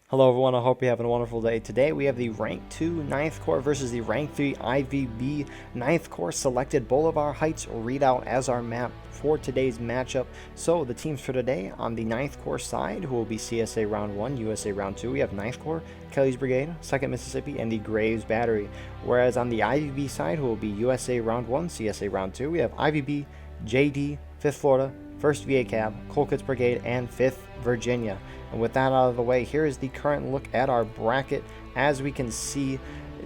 Hello everyone, I hope you're having a wonderful day. Today we have the Rank 2 9th Corps versus the Rank 3 IVB 9th Corps selected Bolivar Heights readout as our map for today's matchup. So the teams for today on the 9th Corps side, who will be CSA Round 1, USA Round 2, we have 9th Corps, Kelly's Brigade, 2nd Mississippi, and the Graves Battery. Whereas on the IVB side, who will be USA Round 1, CSA Round 2, we have IVB, JD, 5th Florida, 1st VA Cab, Colquitt's Brigade, and 5th Virginia. And with that out of the way, here is the current look at our bracket. As we can see,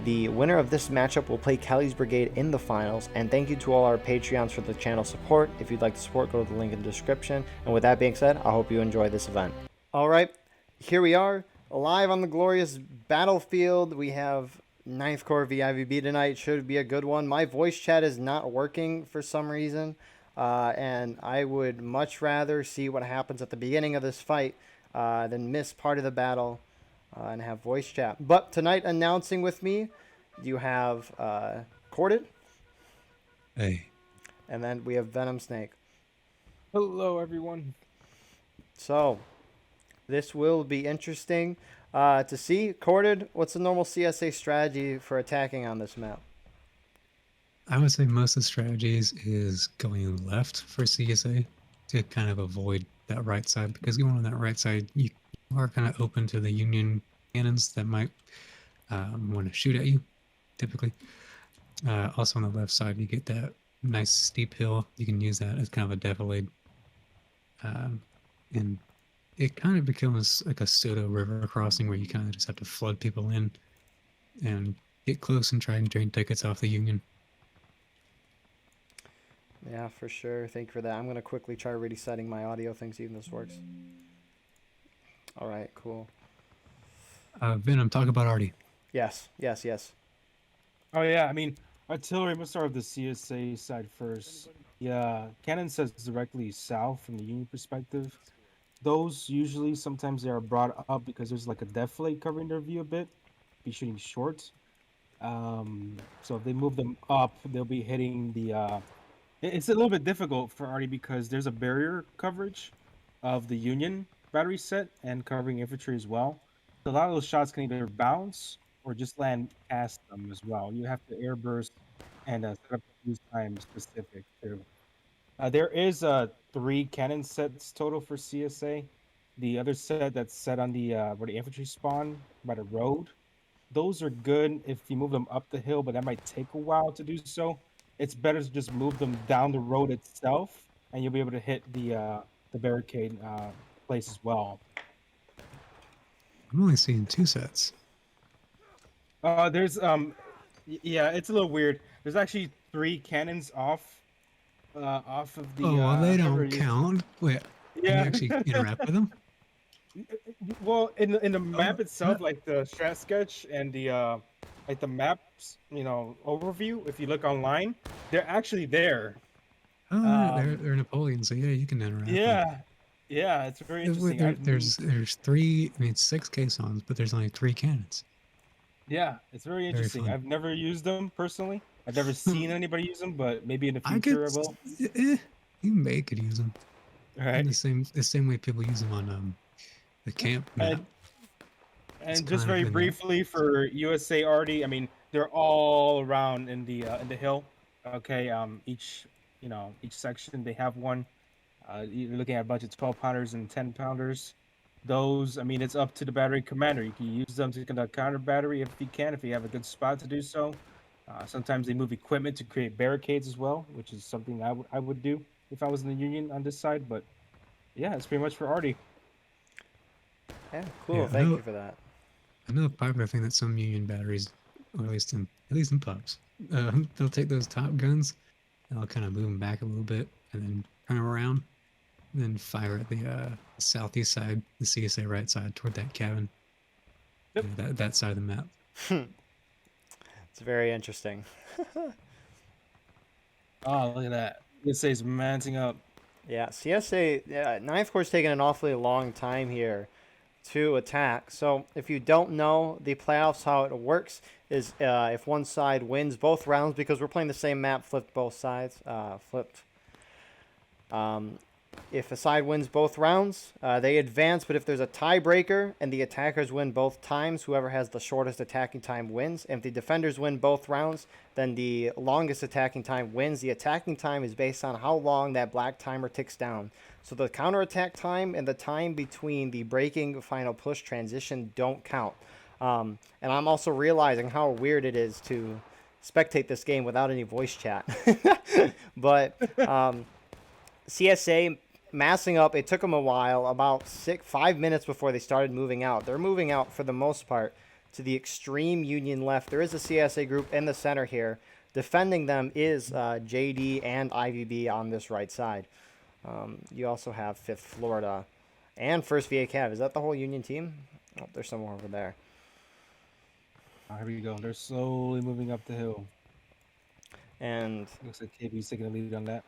the winner of this matchup will play Kelly's Brigade in the finals. And thank you to all our Patreons for the channel support. If you'd like to support, go to the link in the description. And with that being said, I hope you enjoy this event. All right, here we are, live on the glorious battlefield. We have 9th Corps v IVB tonight. Should be a good one. My voice chat is not working for some reason. And I would much rather see what happens at the beginning of this fight than miss part of the battle and have voice chat. But tonight, announcing with me, you have Corded. Hey. And then we have Venom Snake. Hello, everyone. So, this will be interesting to see. Corded, what's the normal CSA strategy for attacking on this map? I would say most of the strategies is going left for CSA to kind of avoid that right side, because going on that right side, you are kind of open to the Union cannons that might want to shoot at you, typically. Also on the left side, you get that nice steep hill. You can use that as kind of a defilade. And it kind of becomes like a pseudo river crossing where you kind of just have to flood people in and get close and try and drain tickets off the Union. Yeah, for sure. Thank you for that. I'm going to quickly try resetting my audio thing, see if this works. All right, cool. Venom, talk about Artie. Yes. Oh, yeah. I mean, artillery, I'm going to start with the CSA side first. Yeah, cannon sets directly south from the Union perspective. Those usually, sometimes they are brought up because there's like a deflate covering their view a bit. Be shooting short. So if they move them up, they'll be hitting the... It's a little bit difficult for Artie because there's a barrier coverage of the Union battery set and covering infantry as well. So a lot of those shots can either bounce or just land past them as well. You have to airburst and set up a use time specific too. There is 3 cannon sets total for CSA. The other set that's set on the where the infantry spawn by the road. Those are good if you move them up the hill, but that might take a while to do so. It's better to just move them down the road itself, and you'll be able to hit the barricade place as well. I'm only seeing 2 sets. There's yeah, it's a little weird. There's actually 3 cannons off of the. Oh, well, they don't count. Wait, yeah. Can you actually interact with them? Well, in the map itself, like the strat sketch and the like the maps, overview. If you look online, they're actually there. Oh, they're Napoleon, so yeah, you can interact. Yeah, it's very interesting. There's 3, I mean 6 caissons, but there's only 3 cannons. Yeah, it's very interesting. I've never used them personally. I've never seen anybody use them, but maybe in the future I will. You may could use them. All right. In the same way people use them on the camp map. And just very briefly for USA Artie, I mean, they're all around in the hill. Okay, each section they have one. You're looking at a bunch of 12-pounders and 10-pounders. Those, I mean, it's up to the battery commander. You can use them to conduct counter battery if you can, if you have a good spot to do so. Sometimes they move equipment to create barricades as well, which is something I would do if I was in the Union on this side. But yeah, it's pretty much for Artie. Yeah, cool. Yeah, Thank you for that. Another popular thing that some Union batteries, or at least in pubs, they'll take those top guns and they'll kind of move them back a little bit and then turn them around and then fire at the southeast side, the CSA right side, toward that cabin. Yep. That side of the map. It's very interesting. Oh, look at that. CSA's mounting up. Yeah, CSA, 9th Corps is taking an awfully long time here to attack. So if you don't know the playoffs, how it works is if one side wins both rounds, because we're playing the same map, flipped both sides, If a side wins both rounds, they advance. But if there's a tiebreaker and the attackers win both times, whoever has the shortest attacking time wins. And if the defenders win both rounds, then the longest attacking time wins. The attacking time is based on how long that black timer ticks down. So the counterattack time and the time between the breaking final push transition don't count. And I'm also realizing how weird it is to spectate this game without any voice chat. But CSA massing up, it took them a while, about 5 minutes before they started moving out. They're moving out for the most part to the extreme Union left. There is a CSA group in the center here. Defending them is JD and IVB on this right side. You also have 5th Florida and 1st VA Cav. Is that the whole Union team? Oh, there's somewhere over there. Here we go. They're slowly moving up the hill. And looks like KB's taking the lead on that.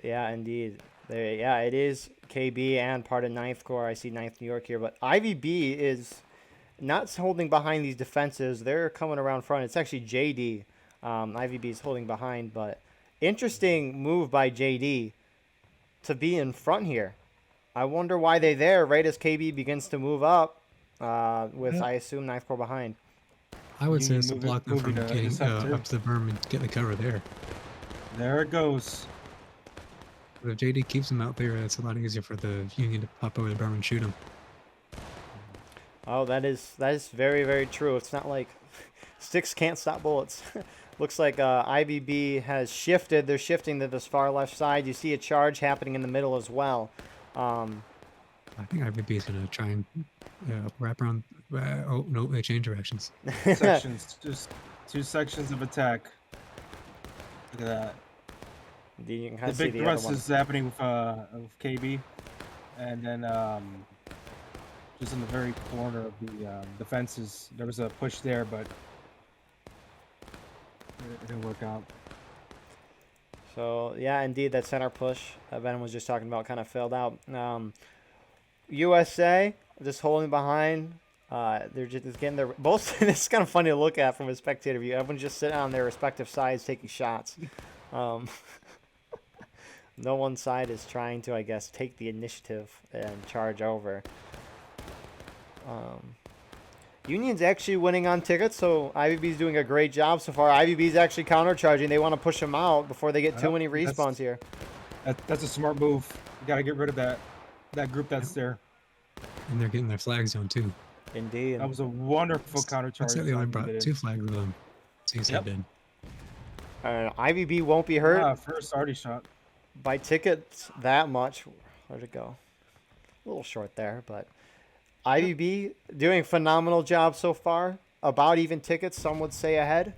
Yeah, indeed. Yeah, it is KB and part of 9th Corps. I see 9th New York here, but IVB is not holding behind these defenses. They're coming around front. It's actually JD. IVB is holding behind, but interesting move by JD to be in front here. I wonder why they're there right as KB begins to move up with, I assume, 9th Corps behind. I would say it's to block them from getting up to the berm and get the cover there. There it goes. But if JD keeps him out there, it's a lot easier for the Union to pop over the berm and shoot him. Oh, that is very, very true. It's not like sticks can't stop bullets. Looks like IVB has shifted. They're shifting to this far left side. You see a charge happening in the middle as well. I think IVB is going to try and wrap around. Oh, no, they change directions. Sections. Just 2 sections of attack. Look at that. You can The big thrust is happening with KB. And then just in the very corner of the defenses, there was a push there, but it didn't work out. So, yeah, indeed, that center push that Ben was just talking about kind of failed out. USA just holding behind. They're just getting their both. It's kind of funny to look at from a spectator view. Everyone's just sitting on their respective sides taking shots. No one side is trying to, I guess, take the initiative and charge over. Union's actually winning on tickets, so IVB's doing a great job so far. IVB's actually countercharging. They want to push them out before they get too many respawns here. That's a smart move. You got to get rid of that group that's there. And they're getting their flags down too. Indeed. That was a wonderful countercharge. Looks like they only brought 2 flags with them. CSA did. IVB won't be hurt. First already shot. By tickets that much. Where'd it go? A little short there, but IVB doing a phenomenal job so far. About even tickets, some would say ahead.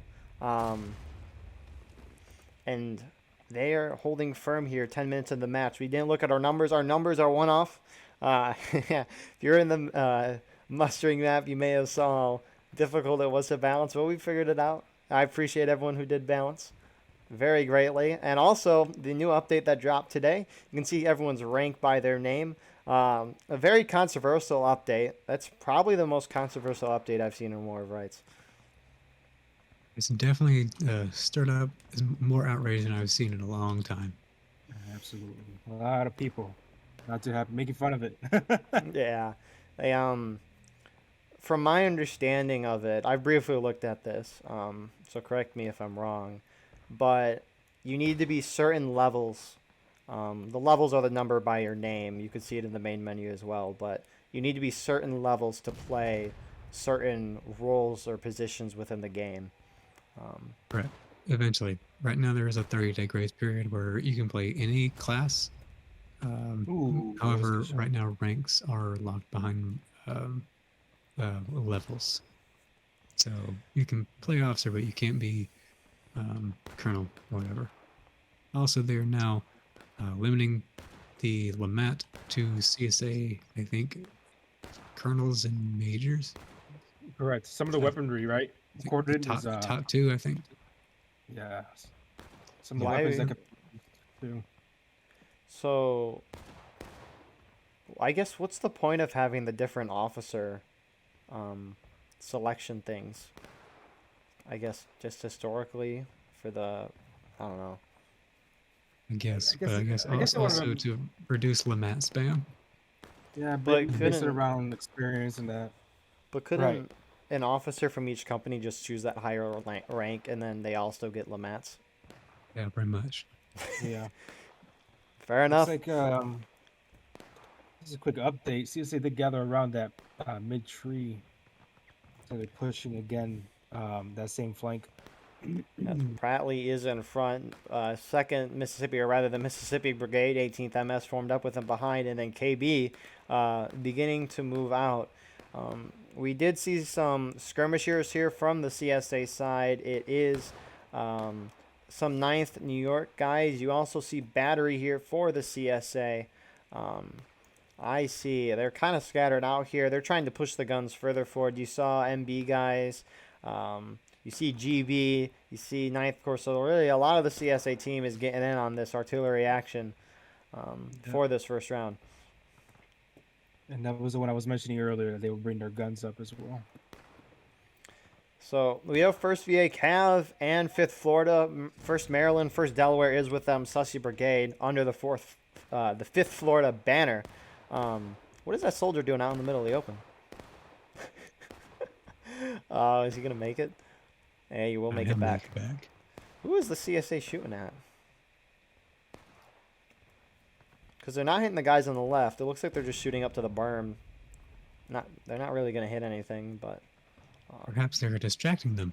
And they are holding firm here 10 minutes of the match. We didn't look at our numbers. Our numbers are one off. If you're in the mustering map, you may have saw how difficult it was to balance, but we figured it out. I appreciate everyone who did balance very greatly. And also the new update that dropped today, you can see everyone's ranked by their name. A very controversial update. That's probably the most controversial update I've seen in War of Rights. It's definitely stirred up more outrage than I've seen in a long time. Absolutely. A lot of people not too happy making fun of it. Yeah. They, from my understanding of it, I briefly looked at this, so correct me if I'm wrong, but you need to be certain levels. The levels are the number by your name. You can see it in the main menu as well, but you need to be certain levels to play certain roles or positions within the game. Right. Eventually. Right now there is a 30-day grace period where you can play any class. However, right now ranks are locked behind levels. So you can play officer, but you can't be colonel or whatever. Also, they are now limiting the LAMAT to CSA, I think, colonels and majors. Correct. Some of the weaponry, right? Coordinated is top 2, I think. Yeah. Some of the weapons that could do. So, I guess what's the point of having the different officer selection things? I guess just historically for the, I don't know. I guess, but I I guess guess I want also to. to reduce Lamont spam. Yeah, But base it couldn't around experience and that. but Right. couldn't an officer from each company just choose that higher rank and then they also get Lamats? Yeah, pretty much. Yeah. Fair Looks enough. like this is a quick update. CSA they gather around that mid tree, so they're pushing again that same flank. Yes, Prattley is in front. Second Mississippi, or rather the Mississippi Brigade, 18th MS, formed up with him behind, and then KB beginning to move out. We did see some skirmishers here from the CSA side. It is some 9th New York guys. You also see battery here for the CSA. I see. They're kind of scattered out here. They're trying to push the guns further forward. You saw MB guys. You see GB. You see 9th Corps. So really a lot of the CSA team is getting in on this artillery action for this first round. And that was the one I was mentioning earlier. They will bring their guns up as well. So we have 1st VA Cav and 5th Florida. 1st Maryland, 1st Delaware is with them. Sussy Brigade under the 5th Florida banner. What is that soldier doing out in the middle of the open? Is he going to make it? Hey, you will make it back. Who is the CSA shooting at? Because they're not hitting the guys on the left. It looks like they're just shooting up to the berm. They're not really going to hit anything, but... Perhaps they're distracting them.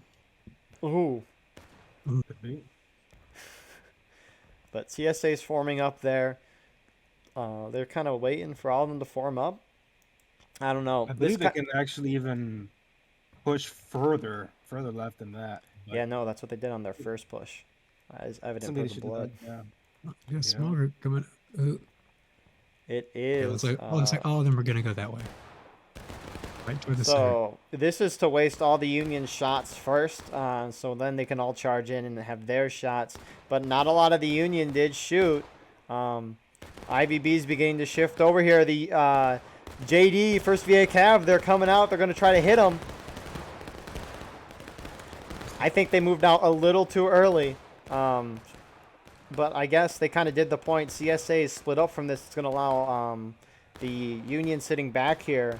Ooh. Could be. But CSA's forming up there. They're kind of waiting for all of them to form up. I don't know. I believe they can actually even push further left than that. Yeah, no, that's what they did on their first push. As evident for the blood. Yeah, small group coming. It Yeah, is. it looks like all of them are gonna go that way. Right toward the center. So this is to waste all the Union shots first, so then they can all charge in and have their shots. But not a lot of the Union did shoot. IVB's beginning to shift over here. The JD, 1st VA Cav, they're coming out. They're going to try to hit them. I think they moved out a little too early. But I guess they kind of did the point. CSA is split up from this. It's going to allow the Union sitting back here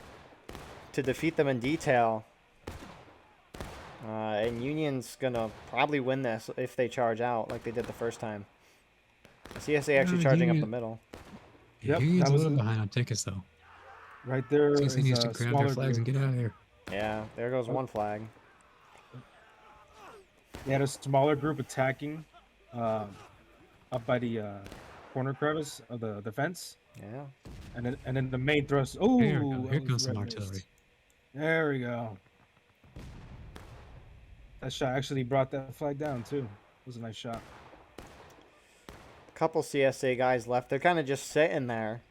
to defeat them in detail. And Union's going to probably win this if they charge out like they did the first time. CSA actually charging up the middle. Yeah, Yep, Union's that a was little behind on tickets, though. Right there. CSA needs to grab their flags and get out of here. Yeah, there goes one flag. They had a smaller group attacking up by the corner crevice of the fence. Yeah. And then the main thrust. Oh, Here comes some artillery. There we go. That shot actually brought that flag down too. It was a nice shot. Couple CSA guys left. They're kind of just sitting there.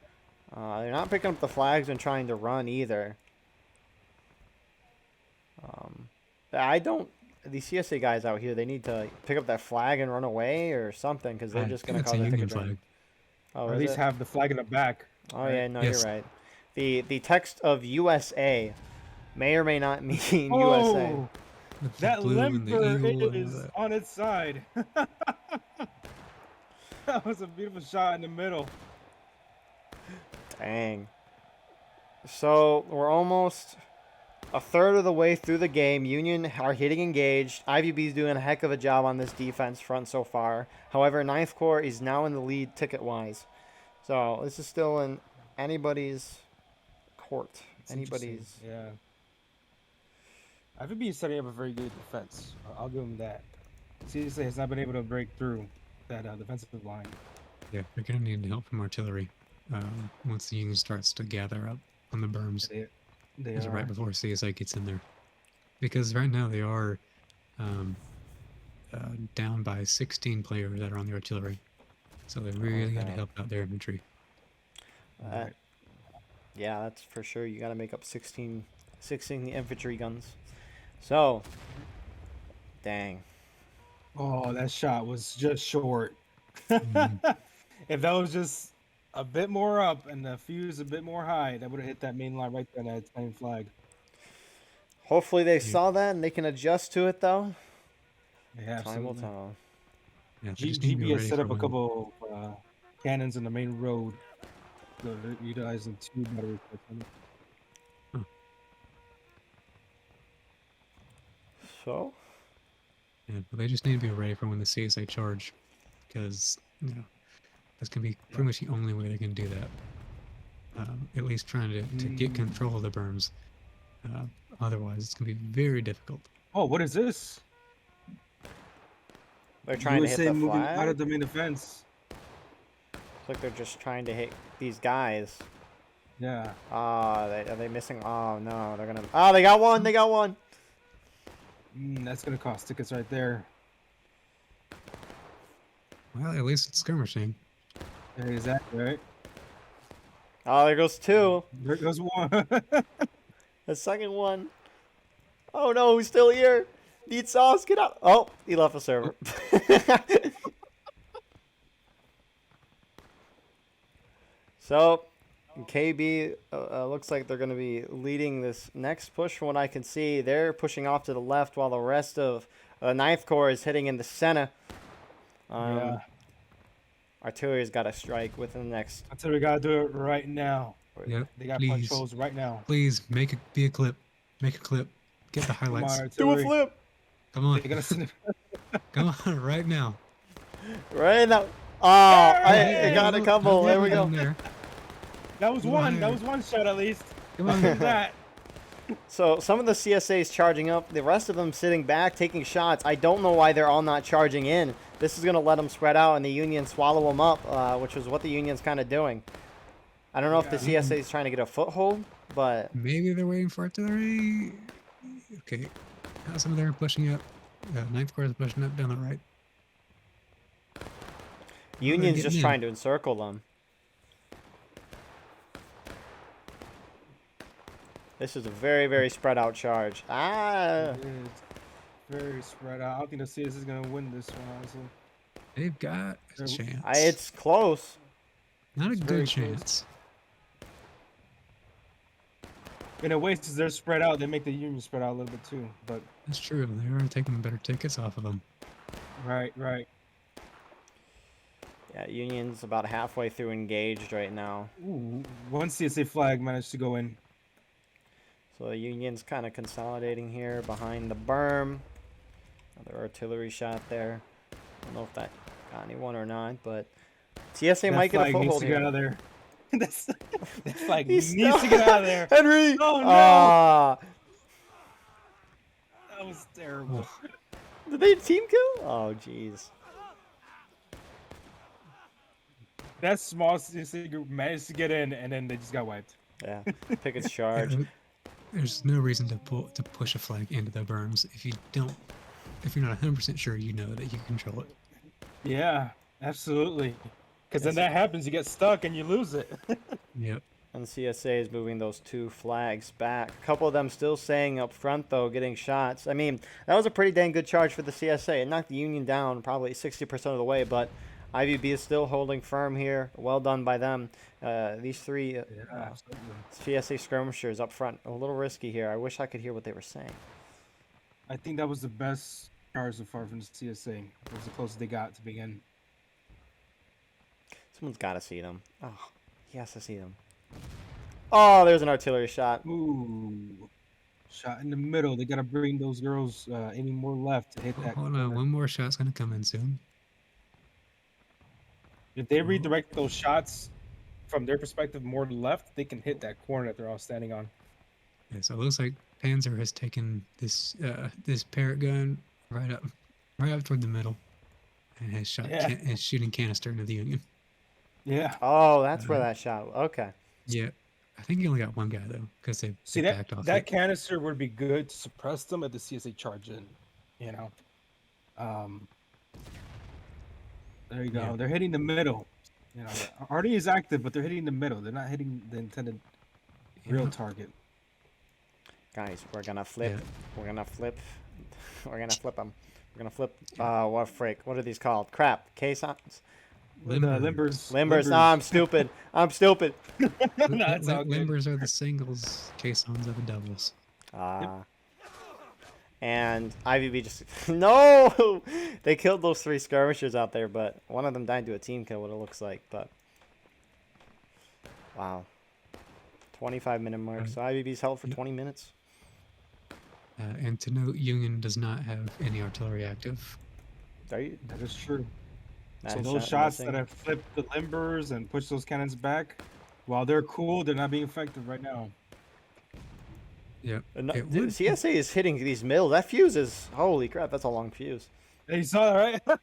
They're not picking up the flags and trying to run either. These CSA guys out here, they need to pick up that flag and run away or something because they're just going to cause a ticket flag. Oh, or at least have the flag in the back. Oh, right? yeah, no, Yes. you're right. The text of USA may or may not mean USA. Oh, The that blue and the limper eagle and is the- on its side. That was a beautiful shot in the middle. Dang. So we're almost a third of the way through the game. Union are hitting engaged. IVB's doing a heck of a job on this defense front so far. However, 9th Corps is now in the lead ticket-wise. So this is still in anybody's court. It's Anybody's. interesting, yeah. IVB is setting up a very good defense. I'll give them that. CSA has not been able to break through that defensive line. Yeah, they're gonna need help from artillery once the Union starts to gather up on the berms. They Is are right before CSI gets in there, because right now they are down by 16 players that are on the artillery, so they really got to Okay. help out their infantry. Right. Yeah, that's for sure. You got to make up 16 the infantry guns. So, dang. Oh, that shot was just short. Mhm. If that was just a bit more up and the fuse a bit more high, that would have hit that main line right there, that same flag. Hopefully they saw that and they can adjust to it, though. Yeah, Time will absolutely. tell. Yeah, they just need to be GB has ready set for up a when. couple of cannons in the main road. So they're utilizing 2 battery sets on it. So, Yeah, but they just need to be ready for when the CSA charge, because that's gonna be pretty much the only way they can do that. At least trying to get control of the berms. Otherwise, it's gonna be very difficult. Oh, what is this? they're trying to hit USA the moving out flag. of the main defense. Looks like they're just trying to hit these guys. Yeah. Are they missing? Oh no, they're gonna. Oh, they got one. They got one. That's gonna cost tickets right there. Well, at least it's skirmishing. There is that, right? Oh, there goes two. There goes one. The second one. Oh no, he's still here. Need sauce. Get out. Oh, he left the server. So, KB looks like they're going to be leading this next push from what I can see. They're pushing off to the left while the rest of the 9th Corps is hitting in the center. Yeah. Artillery's got to strike within the next. I tell you, we gotta do it right now. Yep. They got Please. punch holes right now. Please make it be a clip. Make a clip. Get the Come on, highlights. Do a artillery. flip. Come on. They gotta send it. Come on, right now. Right now. Oh, I got a couple. There we go. There. That was Come one. on. That was one shot at least. Come Look on. at that. So some of the CSAs charging up, the rest of them sitting back, taking shots. I don't know why they're all not charging in. This is going to let them spread out and the Union swallow them up, which is what the Union's kind of doing. I don't know if the CSA is trying to get a foothold, but... Maybe they're waiting for artillery. Okay. Some of them are pushing up. 9th Corps is pushing up down the right. Union's getting just in. trying to encircle them. This is a very, very spread out charge. Ah! It is very spread out. I don't think the CS is gonna win this one, honestly. They've got a chance. It's close. Not a it's very good close. chance. In a way, since they're spread out, they make the Union spread out a little bit too. But That's true. They are taking better tickets off of them. right. Yeah, Union's about halfway through engaged right now. Ooh, one CSA flag managed to go in. So the Union's kind of consolidating here behind the berm. Another artillery shot there. I don't know if that got anyone or not, but TSA That might get a flag needs foothold to get out here. of there. That flag He's needs to get out of there. Henry! Oh, no. Ah, That was terrible. did they team kill? Oh, jeez. That small CSA group managed to get in, and then they just got wiped. Yeah, Pickett's charge. There's no reason to push a flag into the berms if you're not 100% sure you know that you control it. Yeah, absolutely. Because then that happens, you get stuck and you lose it. Yep. And CSA is moving those two flags back. A couple of them still staying up front, though, getting shots. I mean, that was a pretty dang good charge for the CSA. It knocked the Union down probably 60% of the way, but IVB is still holding firm here. Well done by them. These three CSA skirmishers up front, a little risky here. I wish I could hear what they were saying. I think that was the best charge so far from the CSA. It was the closest they got to begin. Someone's got to see them. Oh, he has to see them. Oh, there's an artillery shot. Ooh. Shot in the middle. They got to bring those girls aiming more left to hit that. Hold on, one more shot's gonna come in soon. If they redirect those shots from their perspective more to left, they can hit that corner that they're all standing on. Yeah, so it looks like Panzer has taken this this parrot gun right up toward the middle, and has shot is shooting canister into the Union. Yeah. Oh, that's where that shot. Okay. Yeah, I think he only got one guy though, because they backed off. That canister would be good to suppress them at the CSA charge in. You know. There you go. Yeah. They're hitting the middle. You know, RD is active, but they're hitting the middle. They're not hitting the intended real target. Guys, we're gonna flip. Yeah. We're gonna flip. We're gonna flip them. We're gonna flip. What frick? What are these called? Crap. Caissons? Limbers. Limbers. No, I'm stupid. I'm stupid. No, it's all good. Limbers are the singles, caissons are the doubles. Ah. And IVB just no, they killed those 3 skirmishers out there, but one of them died to a team kill. What it looks like, but wow, 25-minute mark. So IVB's held for 20 minutes. And to note, Union does not have any artillery active. That is true. That So is those shot shots missing. that have flipped the limbers and pushed those cannons back, while they're cool, they're not being effective right now. Yep. CSA is hitting these mills. That fuse is, holy crap, that's a long fuse. Hey, you saw that, right?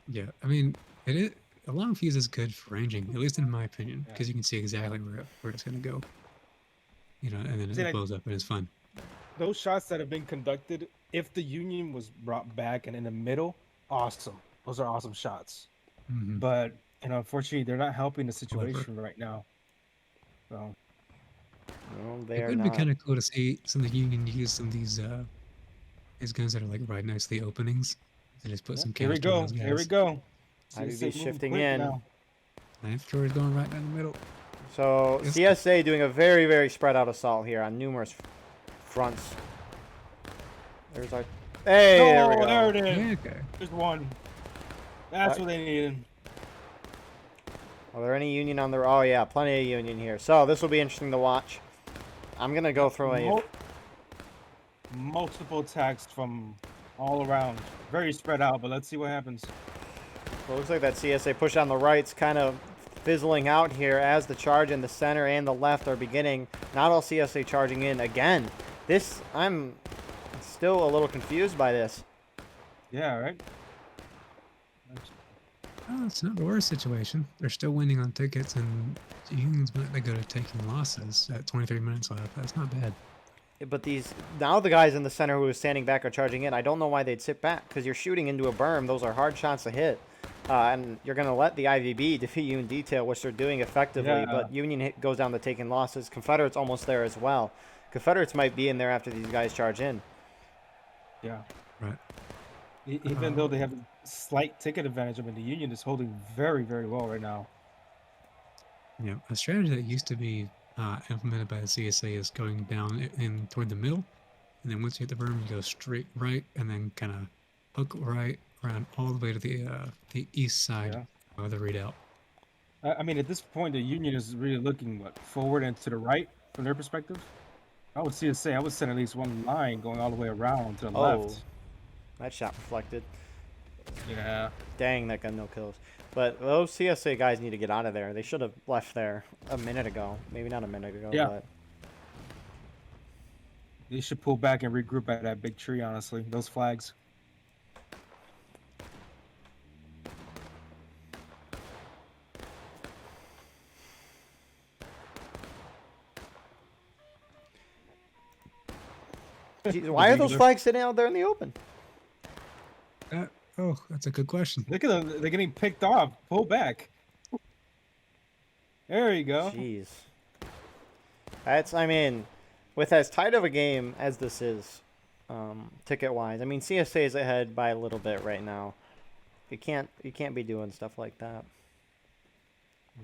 Yeah, I mean, a long fuse is good for ranging, at least in my opinion, because you can see exactly where it's going to go. You know, and then it blows up and it's fun. Those shots that have been conducted, if the Union was brought back and in the middle, awesome. Those are awesome shots. Mm-hmm. But, unfortunately, they're not helping the situation right now. So. No, they It are would not. be kind of cool to see some of the Union use some of these guns that are like right next to the openings. And just put some Here we canister on go. those guys. Here we go. IVB shifting in. Now. Knife thrower's going right down the middle. So CSA doing a very, very spread out assault here on numerous fronts. There's our. Hey, there we go. There it is. Yeah, okay. There's one. That's what they needed. Are there any Union on the? Oh yeah, plenty of Union here. So this will be interesting to watch. I'm gonna go through a multiple attacks from all around. Very spread out, but let's see what happens. Well, it looks like that CSA push on the right's kind of fizzling out here as the charge in the center and the left are beginning. Not all CSA charging in again. This, I'm still a little confused by this. Yeah, right? Oh, it's not the worst situation. They're still winning on tickets, and Union's not that good at taking losses at 23 minutes left. That's not bad. But these, now the guys in the center who are standing back are charging in. I don't know why they'd sit back, because you're shooting into a berm. Those are hard shots to hit. And you're going to let the IVB defeat you in detail, which they're doing effectively. Yeah. But Union goes down to taking losses. Confederates almost there as well. Confederates might be in there after these guys charge in. Yeah. Right. Even though they have a slight ticket advantage, I mean, the Union is holding very, very well right now. Yeah, a strategy that used to be implemented by the CSA is going down in toward the middle, and then once you hit the berm, you go straight right, and then kind of hook right around all the way to the east side of the redoubt. I mean, at this point, the Union is really looking forward and to the right from their perspective. I would CSA, I would send at least one line going all the way around to the left. That shot reflected. Yeah. Dang, that got no kills. But those CSA guys need to get out of there. They should have left there a minute ago. Maybe not a minute ago, but They should pull back and regroup at that big tree, honestly. Those flags. Jeez, why are those flags sitting out there in the open? Oh, that's a good question. Look at them. They're getting picked off. Pull back. There you go. Jeez. That's, I mean, with as tight of a game as this is, ticket-wise, I mean, CSA is ahead by a little bit right now. You can't be doing stuff like that.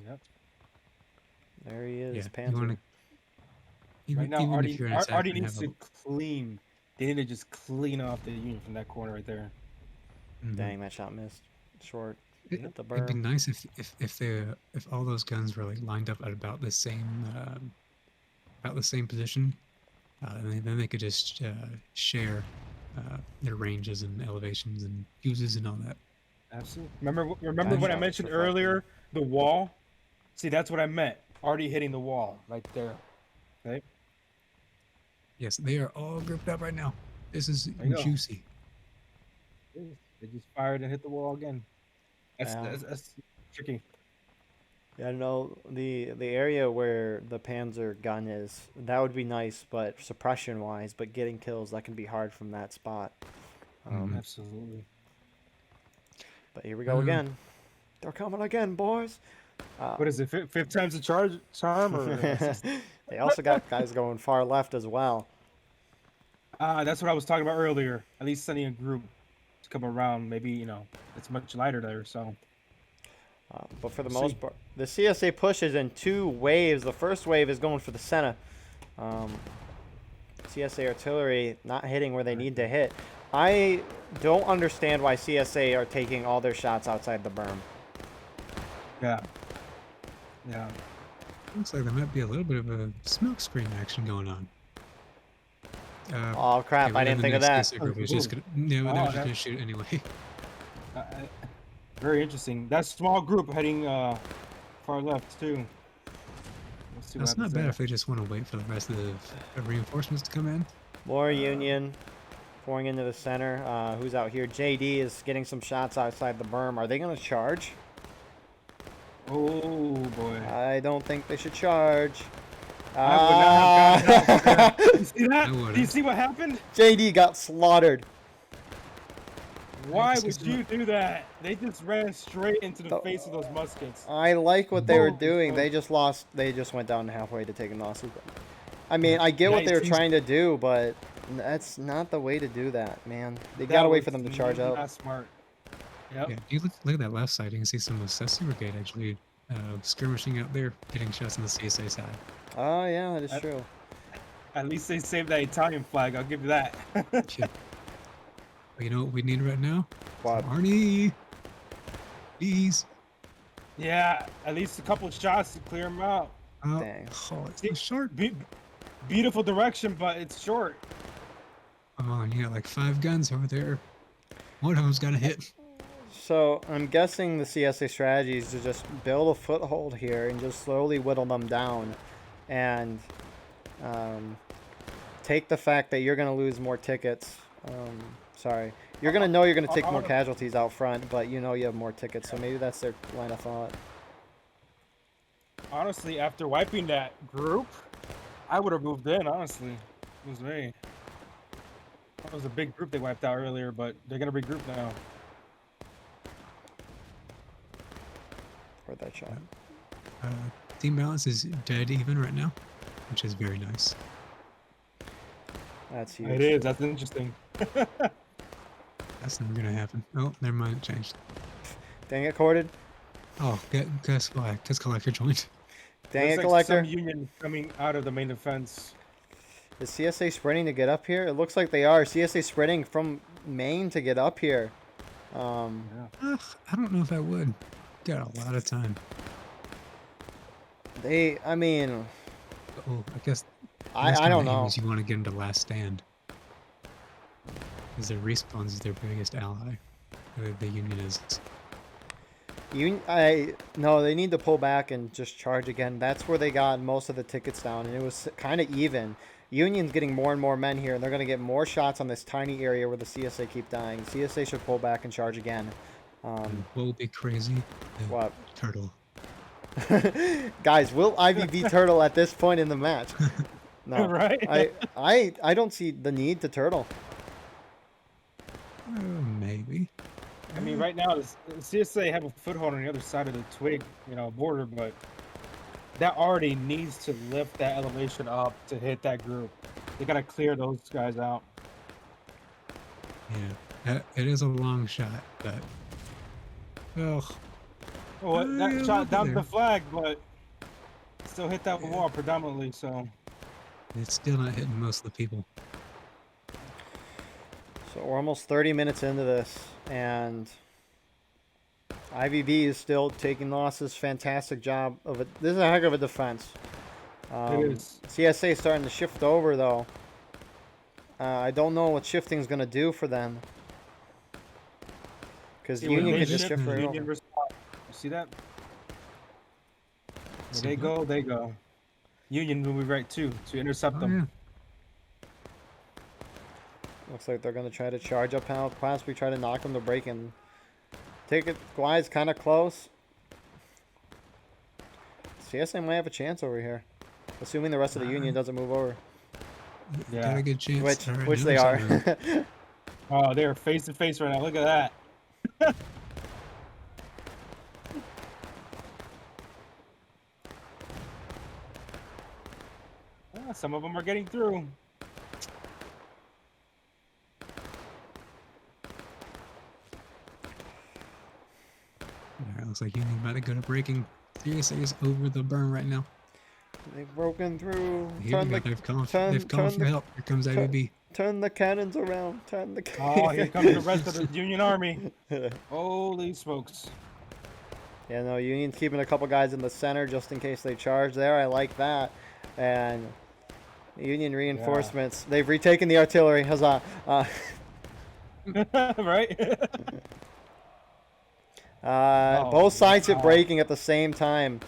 Yep. There he is, Yeah, Panzer. Right now, even if you're in attack Artie and needs have to clean. They need to just clean off the Union from that corner right there. Dang, that shot missed. Short. Hit the It'd be berm. nice if all those guns were like lined up at about the same position, and then they could just share their ranges and elevations and fuses and all that. Absolutely. Remember when I mentioned earlier the wall? See, that's what I meant. Artie hitting the wall right there. Okay. Yes, they are all grouped up right now. This is There you go. juicy. They just fired and hit the wall again. Yeah. That's tricky. Yeah, no, the area where the Panzer gun is, that would be nice, but suppression-wise, but getting kills, that can be hard from that spot. Absolutely. But here we go again. They're coming again, boys. What is it? Fifth time's the charm? Or They also got guys going far left as well. that's what I was talking about earlier. At least sending a group to come around. Maybe it's much lighter there. So. But for the most part, the CSA pushes in 2 waves. The first wave is going for the center. CSA artillery not hitting where they need to hit. I don't understand why CSA are taking all their shots outside the berm. Yeah. Yeah. Looks like there might be a little bit of a smoke screen action going on. Oh crap! Okay, I well, didn't the think of next that. CSA group is just gonna, no, they're Oh, just that- gonna shoot anyway. Very interesting. That small group heading far left too. Let's see what That's not happens bad there. if they just want to wait for the rest of the reinforcements to come in. More Union pouring into the center. Who's out here? JD is getting some shots outside the berm. Are they going to charge? Oh boy. I don't think they should charge. I would not have gotten out there. You see that? I would've. Do you see what happened? JD got slaughtered. Why Yes, would it's you do that? They just ran straight into the face of those muskets. I like what they were Holy doing. smoke. They just lost. They just went down halfway to taking losses. I mean, I get what Yeah, they were it seems- trying to do, but that's not the way to do that, man. They That gotta wait was for them to charge up. Not smart. Yep. Yeah, you look at that left side. You can see some of the CSA brigade actually skirmishing out there, getting shots on the CSA side. Oh yeah, that is I- true. At least they saved that Italian flag. I'll give you that. Yeah. But you know what we need right now? What? Arnie, please. Yeah, at least a couple of shots to clear them out. Oh, Dang. oh, it's so short. Beautiful direction, but it's short. Come on, you got like 5 guns over there. One of them's got to hit. So I'm guessing the CSA strategy is to just build a foothold here and just slowly whittle them down, and take the fact that you're going to lose more tickets. Sorry, you're going to know you're going to take more casualties out front, but you know you have more tickets, so maybe that's their line of thought. Honestly, after wiping that group, I would have moved in. Honestly, it was me. That was a big group they wiped out earlier, but they're gonna regroup now. For that shot. Team balance is dead even right now, which is very nice. That's huge. It is. That's interesting. That's not gonna happen. Oh, never mind, it changed. Dang it, Corded. Oh, guess why? Because Collector joined. Dang it, Looks like Collector. some Union coming out of the main defense. Is CSA spreading to get up here? It looks like they are. CSA spreading from main to get up here. Yeah. I don't know if I would. Got a lot of time. I mean, Oh, I guess. I don't know. You want to get into last stand. Because their respawns is their biggest ally. The Union is. No, they need to pull back and just charge again. That's where they got most of the tickets down, and it was kind of even. Union's getting more and more men here, and they're going to get more shots on this tiny area where the CSA keep dying. CSA should pull back and charge again. What will be crazy? The What? Turtle. Guys, will IVB turtle at this point in the match? No, Right? I don't see the need to turtle. Maybe. I mean, right now, the CSA have a foothold on the other side of the twig, border, but that already needs to lift that elevation up to hit that group. They gotta clear those guys out. Yeah. It is a long shot, but. Oh. Well, Yeah, that shot down there. the flag, but still hit that wall predominantly. So It's still not hitting most of the people. So we're almost 30 minutes into this, and IVB is still taking losses. Fantastic job of it. This is a heck of a defense. it is. CSA starting to shift over though. I don't know what shifting is going to do for them, because See, when Union they can just shift, shift right Union over. respond. You see that? Where See they what? go, they go. Union will be right too to intercept Oh, them. yeah. Looks like they're going to try to charge up, possibly try to knock them to break and take it. Guys, kind of close. CSA might have a chance over here, assuming the rest of the Union doesn't move over, Yeah. Got a good chance. All right, which now they there's are. something. Oh, they're face to face right now. Look at that. Some of them are getting through. All right, looks like Union about to go to breaking. CSA is over the burn right now. They've broken through. Here we go. They've come for help. Here comes IVB. Turn the cannons around. Turn the Oh, here comes the rest of the Union Army. Holy smokes. Yeah, no, Union's keeping a couple guys in the center just in case they charge there. I like that. And Union reinforcements. They've retaken the artillery. Huzzah. Right? Both sides hit breaking at the same time.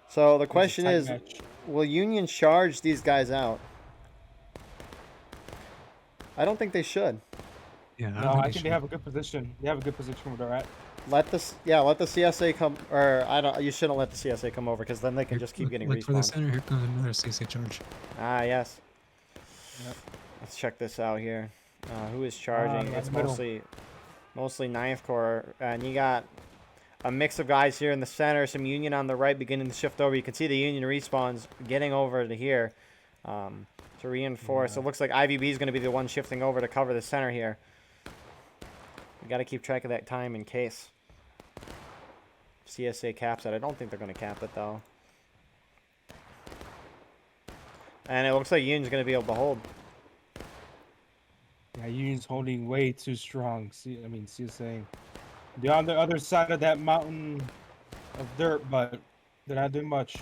So the question is, will Union charge these guys out? I don't think they should. Yeah, I think they have a good position. They have a good position where they're at. Let the CSA come, or I don't. You shouldn't let the CSA come over because then they can just keep getting respawned. For the center, here comes another CSA charge. Ah, yes. Yep. Let's check this out here. Who is charging? It's mostly 9th Corps, and you got a mix of guys here in the center. Some Union on the right, beginning to shift over. You can see the Union respawns getting over to here to reinforce. It looks like IVB is going to be the one shifting over to cover the center here. We got to keep track of that time in case CSA caps it. I don't think they're going to cap it though. And it looks like Union's going to be able to hold. Yeah, Union's holding way too strong. CSA. They're on the other side of that mountain of dirt, but they're not doing much.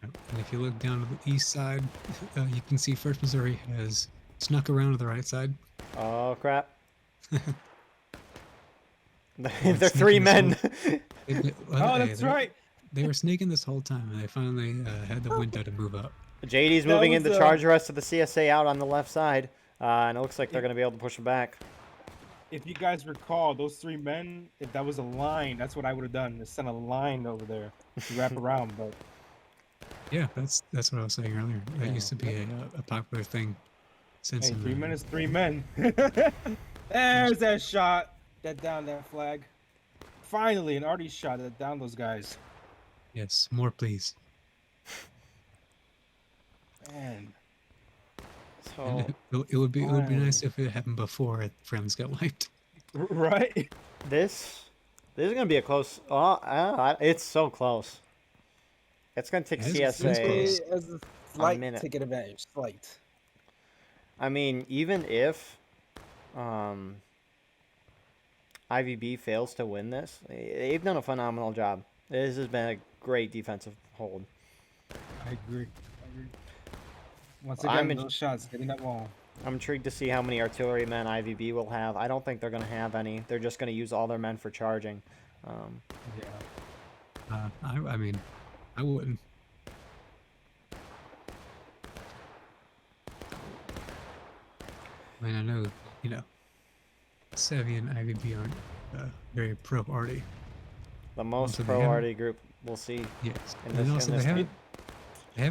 And if you look down to the east side, you can see 1st Missouri has snuck around to the right side. Oh, crap. They're 3 men. That's right. They were sneaking this whole time, and they finally had the window to move up. JD's moving in to charge the rest of the CSA out on the left side, and it looks like they're going to be able to push them back. If you guys recall, those 3 men, if that was a line, that's what I would have done. Is send a line over there to wrap around. But yeah, that's what I was saying earlier. That used to be a popular thing. Since 3 men is 3 men. There's that shot. That down that flag. Finally, an arty shot that down those guys. Yes, more please. Man. So it would be nice if it happened before friends got wiped. Right. this is gonna be a close. It's so close. It's gonna take CSA as a slight minute. ticket advantage. Slight. I mean, even if IVB fails to win this, they've done a phenomenal job. This has been a great defensive hold. I agree. Once again, those shots hitting that wall. I'm intrigued to see how many artillery men IVB will have. I don't think they're going to have any. They're just going to use all their men for charging. I mean, I wouldn't. I mean, I know, Savvy and IVB aren't very pro-arty. The most pro-arty group we'll see. Yes. They haven't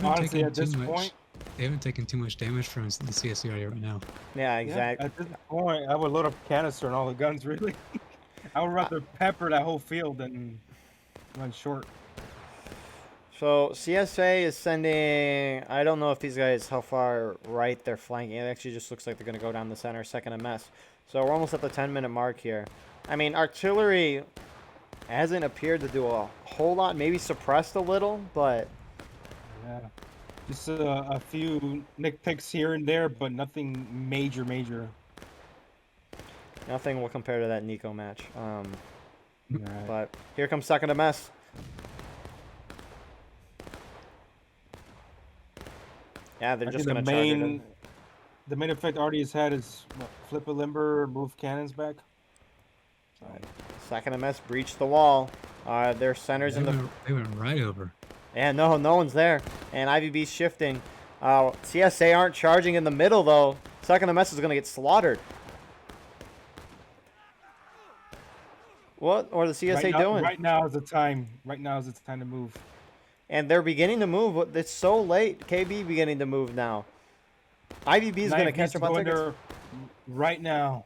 Honestly, taken too much. They haven't taken too much damage from the CSCR right now. Yeah, exactly. At this point, I would load up canister and all the guns, really. I would rather pepper that whole field than run short. So CSA is sending, I don't know if these guys, how far right they're flanking. It actually just looks like they're going to go down the center, 2nd MS. So we're almost at the 10-minute mark here. I mean, artillery hasn't appeared to do a whole lot, maybe suppressed a little, but... Yeah. Just a few nitpicks here and there, but nothing major. Nothing will compare to that Nico match. Right. But here comes 2nd MS. Yeah, they're just going to charge it. The main effect already has had is flip a limber, move cannons back. 2nd MS breached the wall. Their centers in the... They went right over. Yeah, no one's there. And IVB's shifting. CSA aren't charging in the middle, though. 2nd MS is going to get slaughtered. What are the CSA doing? Right now is the time. Right now is the time to move. And they're beginning to move. It's so late. KB beginning to move now. IVB is going to catch up on tickets. Right now.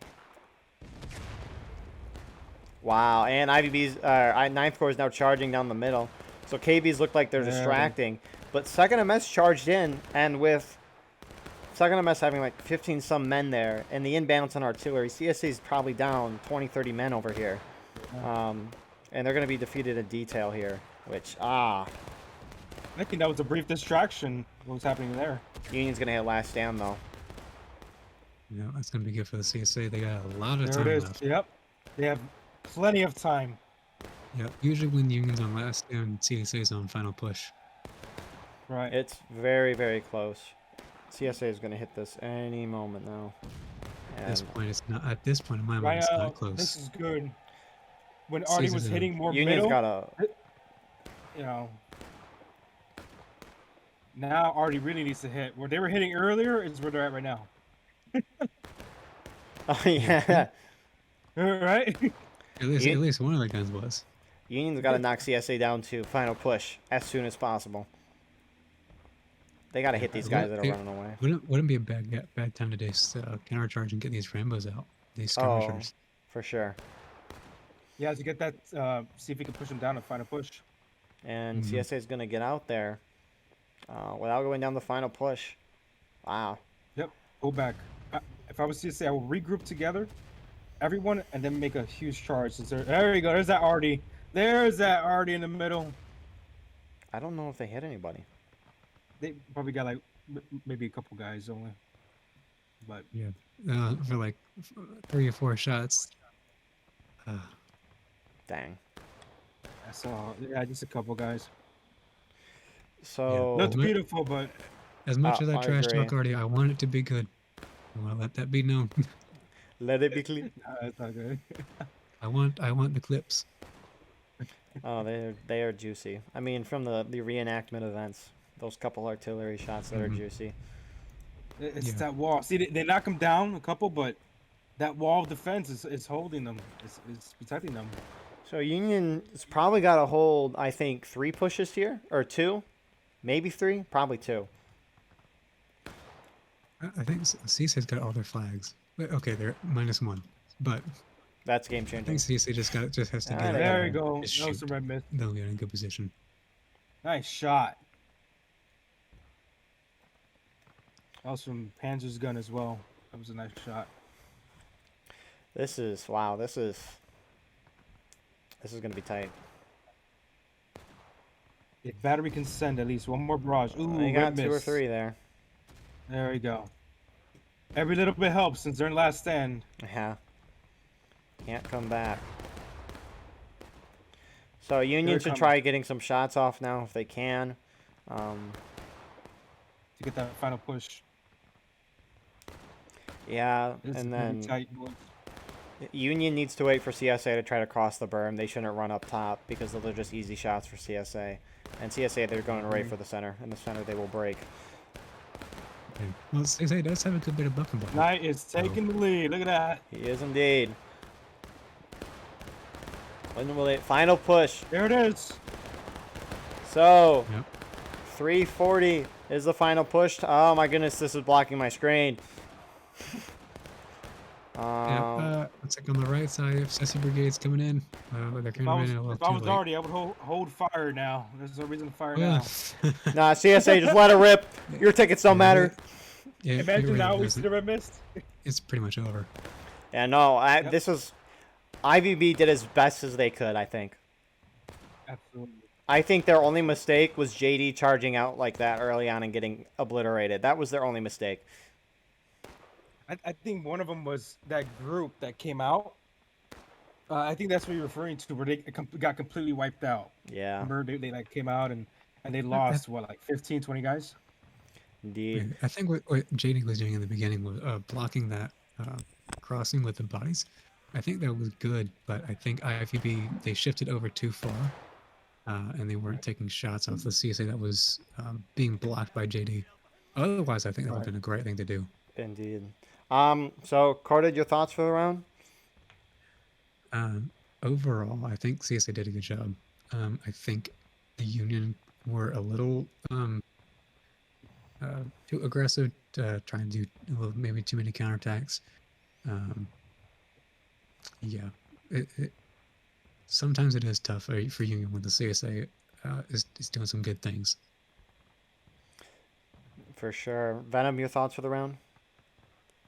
Wow. And IVB's 9th Corps is now charging down the middle. So KB's look like they're distracting. But 2nd MS charged in, and with 2nd MS having like 15-some men there, and the imbalance on artillery, CSA is probably down 20, 30 men over here. And they're going to be defeated in detail here. Which, I think that was a brief distraction. What was happening there? Union's going to hit last stand, though. You know, that's gonna be good for the CSA. They got a lot of There it time is. left. Yep. They have plenty of time. Yeah, usually when Union's on last and CSA's on final push. Right. It's very, very close. CSA is going to hit this any moment now. At this And point, it's not. At this point in my mind, Right it's now, not close. this is good. When Artie was Caesar's hitting more Union's middle, got a... you know. Now Artie really needs to hit. Where they were hitting earlier is where they're at right now. Oh, yeah. Right? At least one of the guns was. Union's got to knock CSA down to final push as soon as possible. They got to hit these guys that are running away. Wouldn't be a bad time to just countercharge and get these Rambos out. These skirmishers. For sure. Yeah, to get that, see if he can push him down and find a push. And Mhm. CSA is going to get out there without going down the final push. Wow. Yep, go back. If I was CSA, I will regroup together, everyone, and then make a huge charge. Since there you go. There's that Artie. There's that Artie in the middle. I don't know if they hit anybody. They probably got like maybe a couple guys only. But Yeah, for like 3 or 4 shots. Dang. I saw, just a couple guys. So, That's Yeah. beautiful, but As much as I I trash agree. talk already, I want it to be good. I want to let that be known. let it be clear. that's not good. I want the clips. Oh, they are juicy. I mean, from the reenactment events, those couple artillery shots that are Mhm. juicy. It's Yeah. that wall. See, they knock him down a couple, but that wall of defense is holding them. It's protecting them. So Union's probably got to hold, I think, 3 pushes here, or 2, maybe 3, probably 2. I think CSA's got all their flags. But, okay, they're -1. But That's game I changing. think CSA just has to Ah, get they it. got There it. you go. Just That was shoot. a red miss. They'll get in good position. Nice shot. That was from Panzer's gun as well. That was a nice shot. This is wow. This is gonna be tight. If battery can send at least one more barrage. Ooh, They got red 2 or miss. 3 there. There we go. Every little bit helps since they're in last stand. Yeah. Can't come back. So Union should coming. try getting some shots off now if they can. To get that final push. Yeah, This is and gonna be then tight, boys. Union needs to wait for CSA to try to cross the berm. They shouldn't run up top because those are just easy shots for CSA. And CSA, they're going right for the center. In the center, they will break. Okay. Well, CSA does have a good bit of buck and block. Knight is taking the lead. Look at that. He is indeed. When will they final push? There it is. So Yep. 340 is the final push. Oh my goodness, this is blocking my screen. Looks like on the right side, if Sessi Brigade's coming in. They're If I coming was, in a little if I too was late. already, I would hold fire now. There's no reason to fire Yeah. now. Nah, CSA, just let it rip. Your tickets don't matter. Yeah, Imagine you're now right, we see the red mist. it's pretty much over. Yeah, no, Yep. this was IVB did as best as they could, I think. Absolutely. I think their only mistake was JD charging out like that early on and getting obliterated. That was their only mistake. I think one of them was that group that came out. I think that's what you're referring to, where they got completely wiped out. Yeah, Remember, they like came out and they lost what, like 15, 20 guys. indeed. I think what JD was doing in the beginning was blocking that crossing with the bodies. I think that was good, but I think IFEB, they shifted over too far, and they weren't taking shots off the CSA that was being blocked by JD. Otherwise, I think that would have been a great thing to do. Indeed. So, Corded, your thoughts for the round? Overall, I think CSA did a good job. I think the Union were a little too aggressive, trying to do maybe too many counterattacks. Yeah, sometimes it is tough for Union when the CSA is doing some good things. For sure. Venom, your thoughts for the round?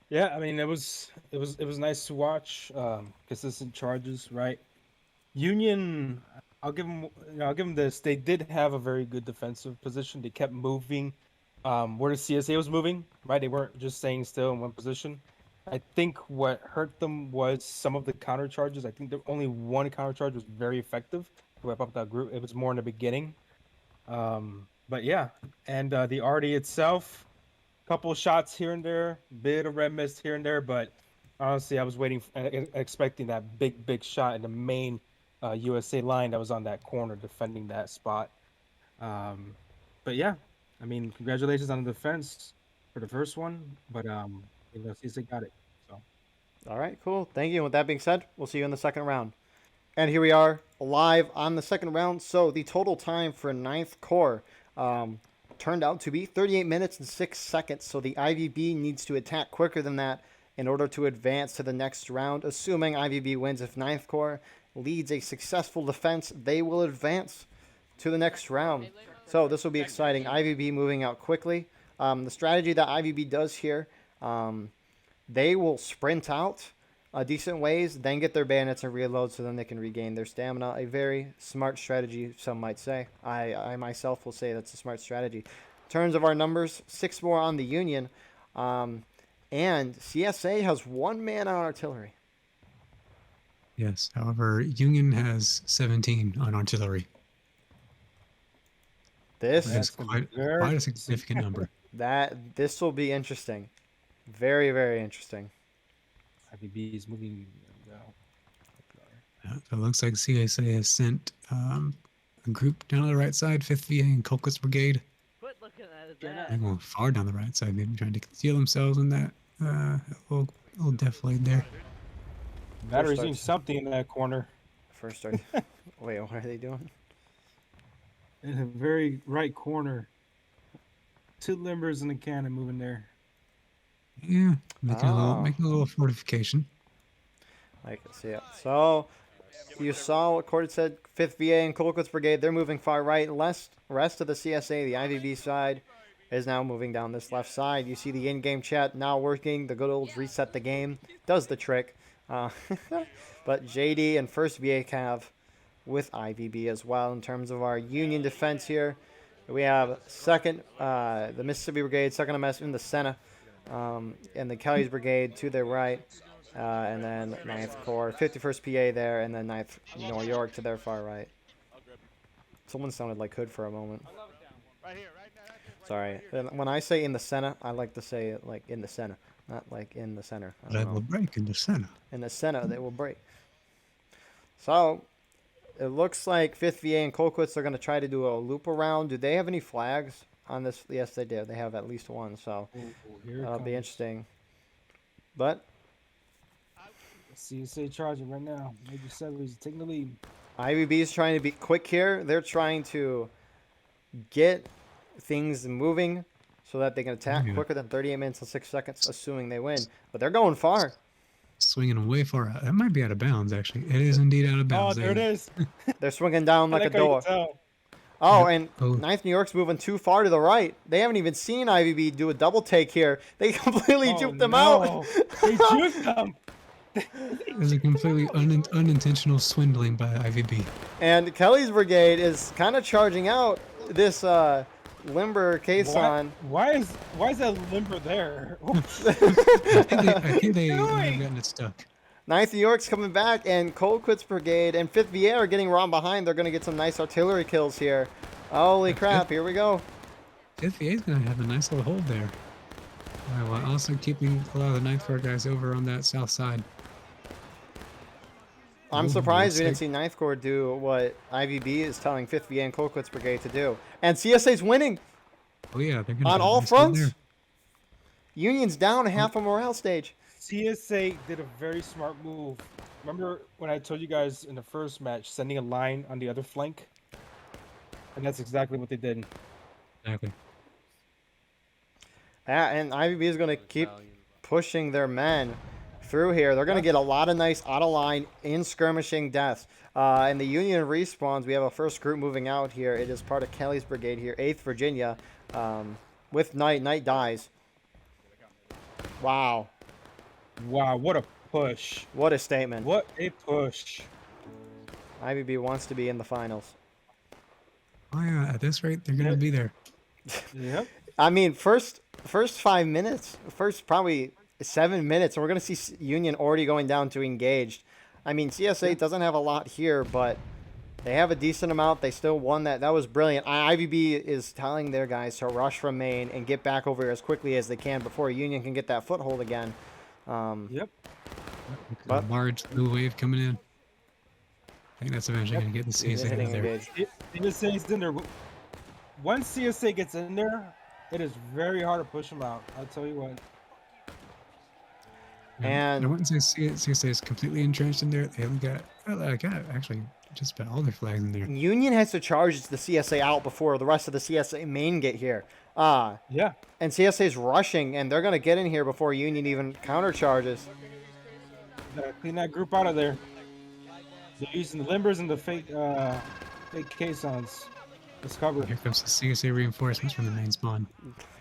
Yeah, I mean it was nice to watch. Consistent charges, right? Union, I'll give them. I'll give them this. They did have a very good defensive position. They kept moving, where the CSA was moving. Right, they weren't just staying still in one position. I think what hurt them was some of the counter charges. I think only one counter charge was very effective to wipe up that group. It was more in the beginning. But yeah, and the RD itself, couple shots here and there, bit of red mist here and there, but honestly, I was waiting, expecting that big shot in the main USA line that was on that corner defending that spot. But yeah, I mean, congratulations on the defense for the first one, but CSA got it. So All right, cool. Thank you. And with that being said, we'll see you in the second round. And here we are live on the second round. So the total time for 9th Corps turned out to be 38 minutes and 6 seconds. So the IVB needs to attack quicker than that in order to advance to the next round. Assuming IVB wins, if 9th Corps leads a successful defense, they will advance to the next round. So this will be exciting. IVB moving out quickly. The strategy that IVB does here, they will sprint out decent ways, then get their bayonets and reload so then they can regain their stamina. A very smart strategy, some might say. I myself will say that's a smart strategy. In terms of our numbers, 6 more on the Union. And CSA has 1 man on artillery. Yes. However, Union has 17 on artillery. This That's quite a significant number. this will be interesting. Very, very interesting. IVB is moving. It looks like CSA has sent a group down to the right side, 5th VA and Colquitt's Brigade. Quit looking at They're that. going far down the right side, maybe trying to conceal themselves in that little defilade there. Battery's doing something in that corner. First start. Wait, what are they doing? In the very right corner. 2 limbers and a cannon moving there. Yeah, making a little fortification. I can see it. So you saw what Corded said. 5th VA and Colquitt's Brigade, they're moving far right. Rest of the CSA, the IVB side, is now moving down this left side. You see the in-game chat now working. The good old reset the game does the trick. But JD and 1st VA Cav with IVB as well. In terms of our Union defense here, we have 2nd, the Mississippi Brigade, 2nd MS in the center. And the Kelly's Brigade to their right, and then 9th Corps, 51st PA there, and then 9th New York to their far right. Someone sounded like Hood for a moment. Sorry. When I say in the center, I like to say it like in the center, not like in the center. They will break in the center. In the center, they will break. So it looks like 5th VA and Colquitt's are going to try to do a loop around. Do they have any flags on this? Yes, they do. They have at least one, so that'll be interesting. But CSA charging right now. Major 7's taking the lead. IVB is trying to be quick here. They're trying to get things moving so that they can attack quicker than 38 minutes and 6 seconds, assuming they win. But they're going far. Swinging way far out. That might be out of bounds, actually. It is indeed out of bounds. Oh, there it is. They're swinging down like a door. Yep. And 9th New York's moving too far to the right. They haven't even seen IVB do a double take here. They completely juked them out. They juked them. It was a completely unintentional swindling by IVB. And Kelly's Brigade is kind of charging out this limber caisson. Why is that limber there? I think they may have gotten it stuck. 9th New York's coming back, and Colquitt's Brigade and 5th VA are getting Ron behind. They're going to get some nice artillery kills here. Holy crap, here we go. 5th VA is going to have a nice little hold there. While also keeping a lot of the 9th Corps guys over on that south side. I'm surprised we didn't see 9th Corps do what IVB is telling 5th VA and Colquitt's Brigade to do. And CSA's winning Oh yeah, they're gonna on have a all nice hold fronts. there. Union's down half a morale stage. CSA did a very smart move. Remember when I told you guys in the first match, sending a line on the other flank? And that's exactly what they did. Exactly. Yeah, and IVB is going to keep pushing their men through here. They're going to get a lot of nice out-of-line in skirmishing deaths. And the Union respawns. We have a first group moving out here. It is part of Kelly's Brigade here, 8th Virginia, with Knight. Knight dies. Wow. Wow, what a push. What a statement. What a push. IVB wants to be in the finals. Oh yeah, at this rate, they're gonna be there. Yep. I mean, first 5 minutes, first probably 7 minutes, and we're gonna see Union already going down to engaged. I mean, CSA doesn't have a lot here, but they have a decent amount. They still won that. That was brilliant. IVB is telling their guys to rush from main and get back over here as quickly as they can before Union can get that foothold again. Yep. A large blue wave coming in. I think that's eventually going to get the CSA hitting out of there. engaged. CSA's in there. Once CSA gets in there, it is very hard to push them out. I'll tell you what. And I wouldn't say CSA is completely entrenched in there. They haven't got, actually just about all their flags in there. Union has to charge the CSA out before the rest of the CSA main get here. Yeah. And CSA's rushing, and they're going to get in here before Union even counter charges. Gotta clean that group out of there. They're using the limbers and the fake caissons. Let's cover. Here comes the CSA reinforcements from the main spawn.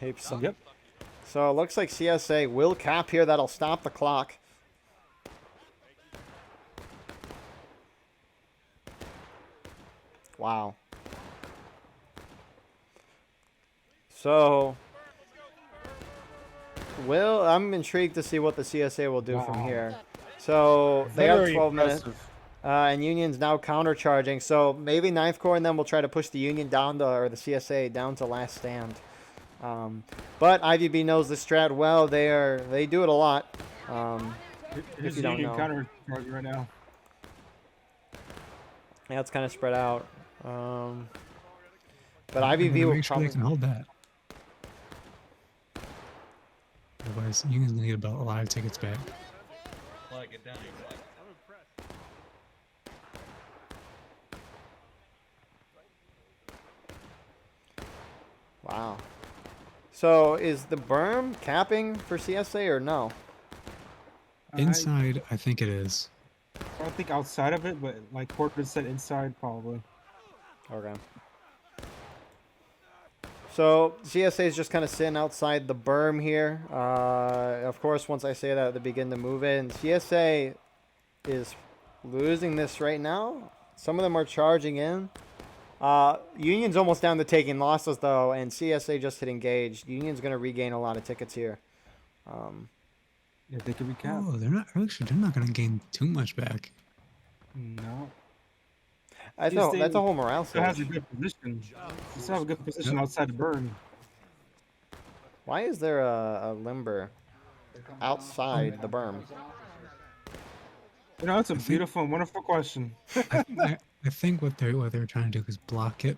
Yep. So it looks like CSA will cap here. That'll stop the clock. Wow. So, I'm intrigued to see what the CSA will do from here. So they have 12 minutes. And Union's now countercharging. So maybe 9th Corps and then we'll try to push the Union down to, or the CSA down to last stand. But IVB knows the strat well. They do it a lot. If you don't know. Countercharging right now. Yeah, it's kind of spread out. But IVB will will make sure probably they can hold that. Otherwise, Union's gonna need about 5 tickets back. Wow. So is the berm capping for CSA or no? Inside, I think it is. I don't think outside of it, but like Corporate said, inside probably. Okay. So CSA is just kind of sitting outside the berm here. Of course, once I say that, they begin to move in. CSA is losing this right now. Some of them are charging in. Union's almost down to taking losses though, and CSA just hit engaged. Union's going to regain a lot of tickets here. If they can recap. Oh, they're not going to gain too much back. No. That's a whole morale Still has a surge. good position. They still have a good position outside the burn. Why is there a limber outside the berm? You know, it's a beautiful and wonderful question. I think what they're trying to do is block it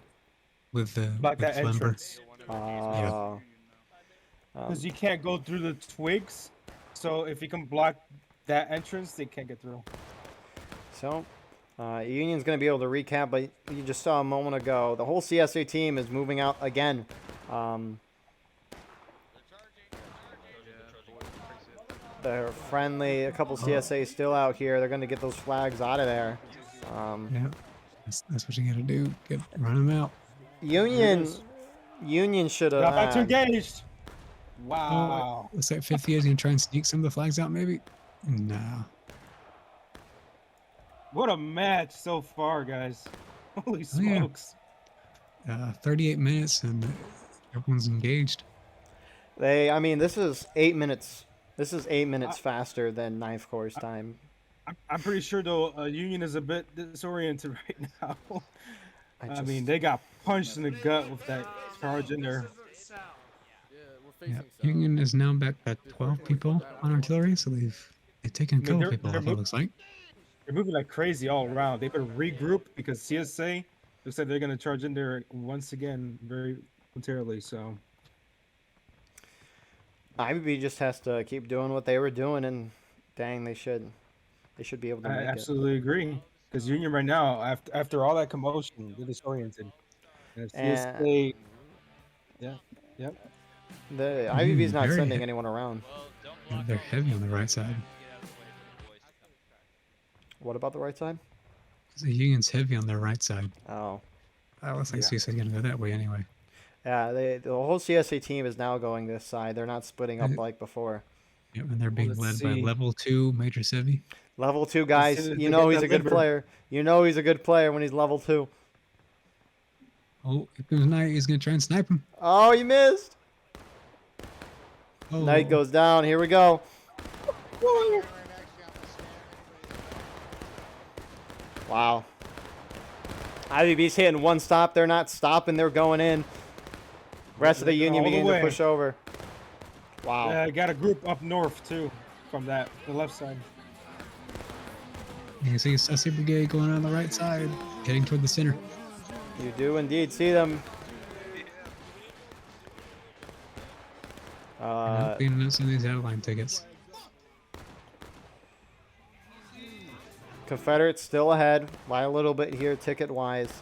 with the Block that lumber. entrance. Because you can't go through the twigs. So if you can block that entrance, they can't get through. So, Union's going to be able to recap, but you just saw a moment ago, the whole CSA team is moving out again. They're friendly. A couple CSA still out here. They're going to get those flags out of there. Yeah, that's what you got to do. Run them out. Union should have. Got back to engaged. Wow. Looks like 50 is going to try and sneak some of the flags out, maybe? No. What a match so far, guys. Holy smokes. 38 minutes and everyone's engaged. I mean, this is 8 minutes. This is 8 minutes faster than 9th Corps' time. I'm pretty sure, though, Union is a bit disoriented right now. I mean, they got punched in the gut with that charge in there. Yeah. Union is now back at 12 people on artillery, so they've taken a couple people off, it looks like. They're moving like crazy all around. They better regroup because CSA looks like they're going to charge in there once again very momentarily. So IVB just has to keep doing what they were doing, and dang, they should be able to make I absolutely agree. Because Union right now, after all that commotion, they're disoriented. And if CSA, yep. The IVB's not sending anyone around. Yeah, they're heavy on the right side. What about the right side? The Union's heavy on their right side. Oh. I was like, CSA going to go that way anyway. Yeah, the whole CSA team is now going this side. They're not splitting up like before. Yep, and they're being Let's led by see. level 2 Major Civi. Level 2, guys. they You know get he's that a good liver. player. You know he's a good player when he's level 2. Oh, here comes Knight. He's gonna try and snipe him. Oh, he missed. Oh, Knight goes down. Here we go. Wow. IVB's hitting one stop. They're not stopping. They're going in. Rest of the They're Union all the beginning to way. push over. Wow. Yeah, I got a group up north too, from the left side. you can see Sussy Brigade going on the right side, heading toward the center. You do indeed see them. Cleaning up some of these outline tickets. Confederates still ahead by a little bit here, ticket-wise.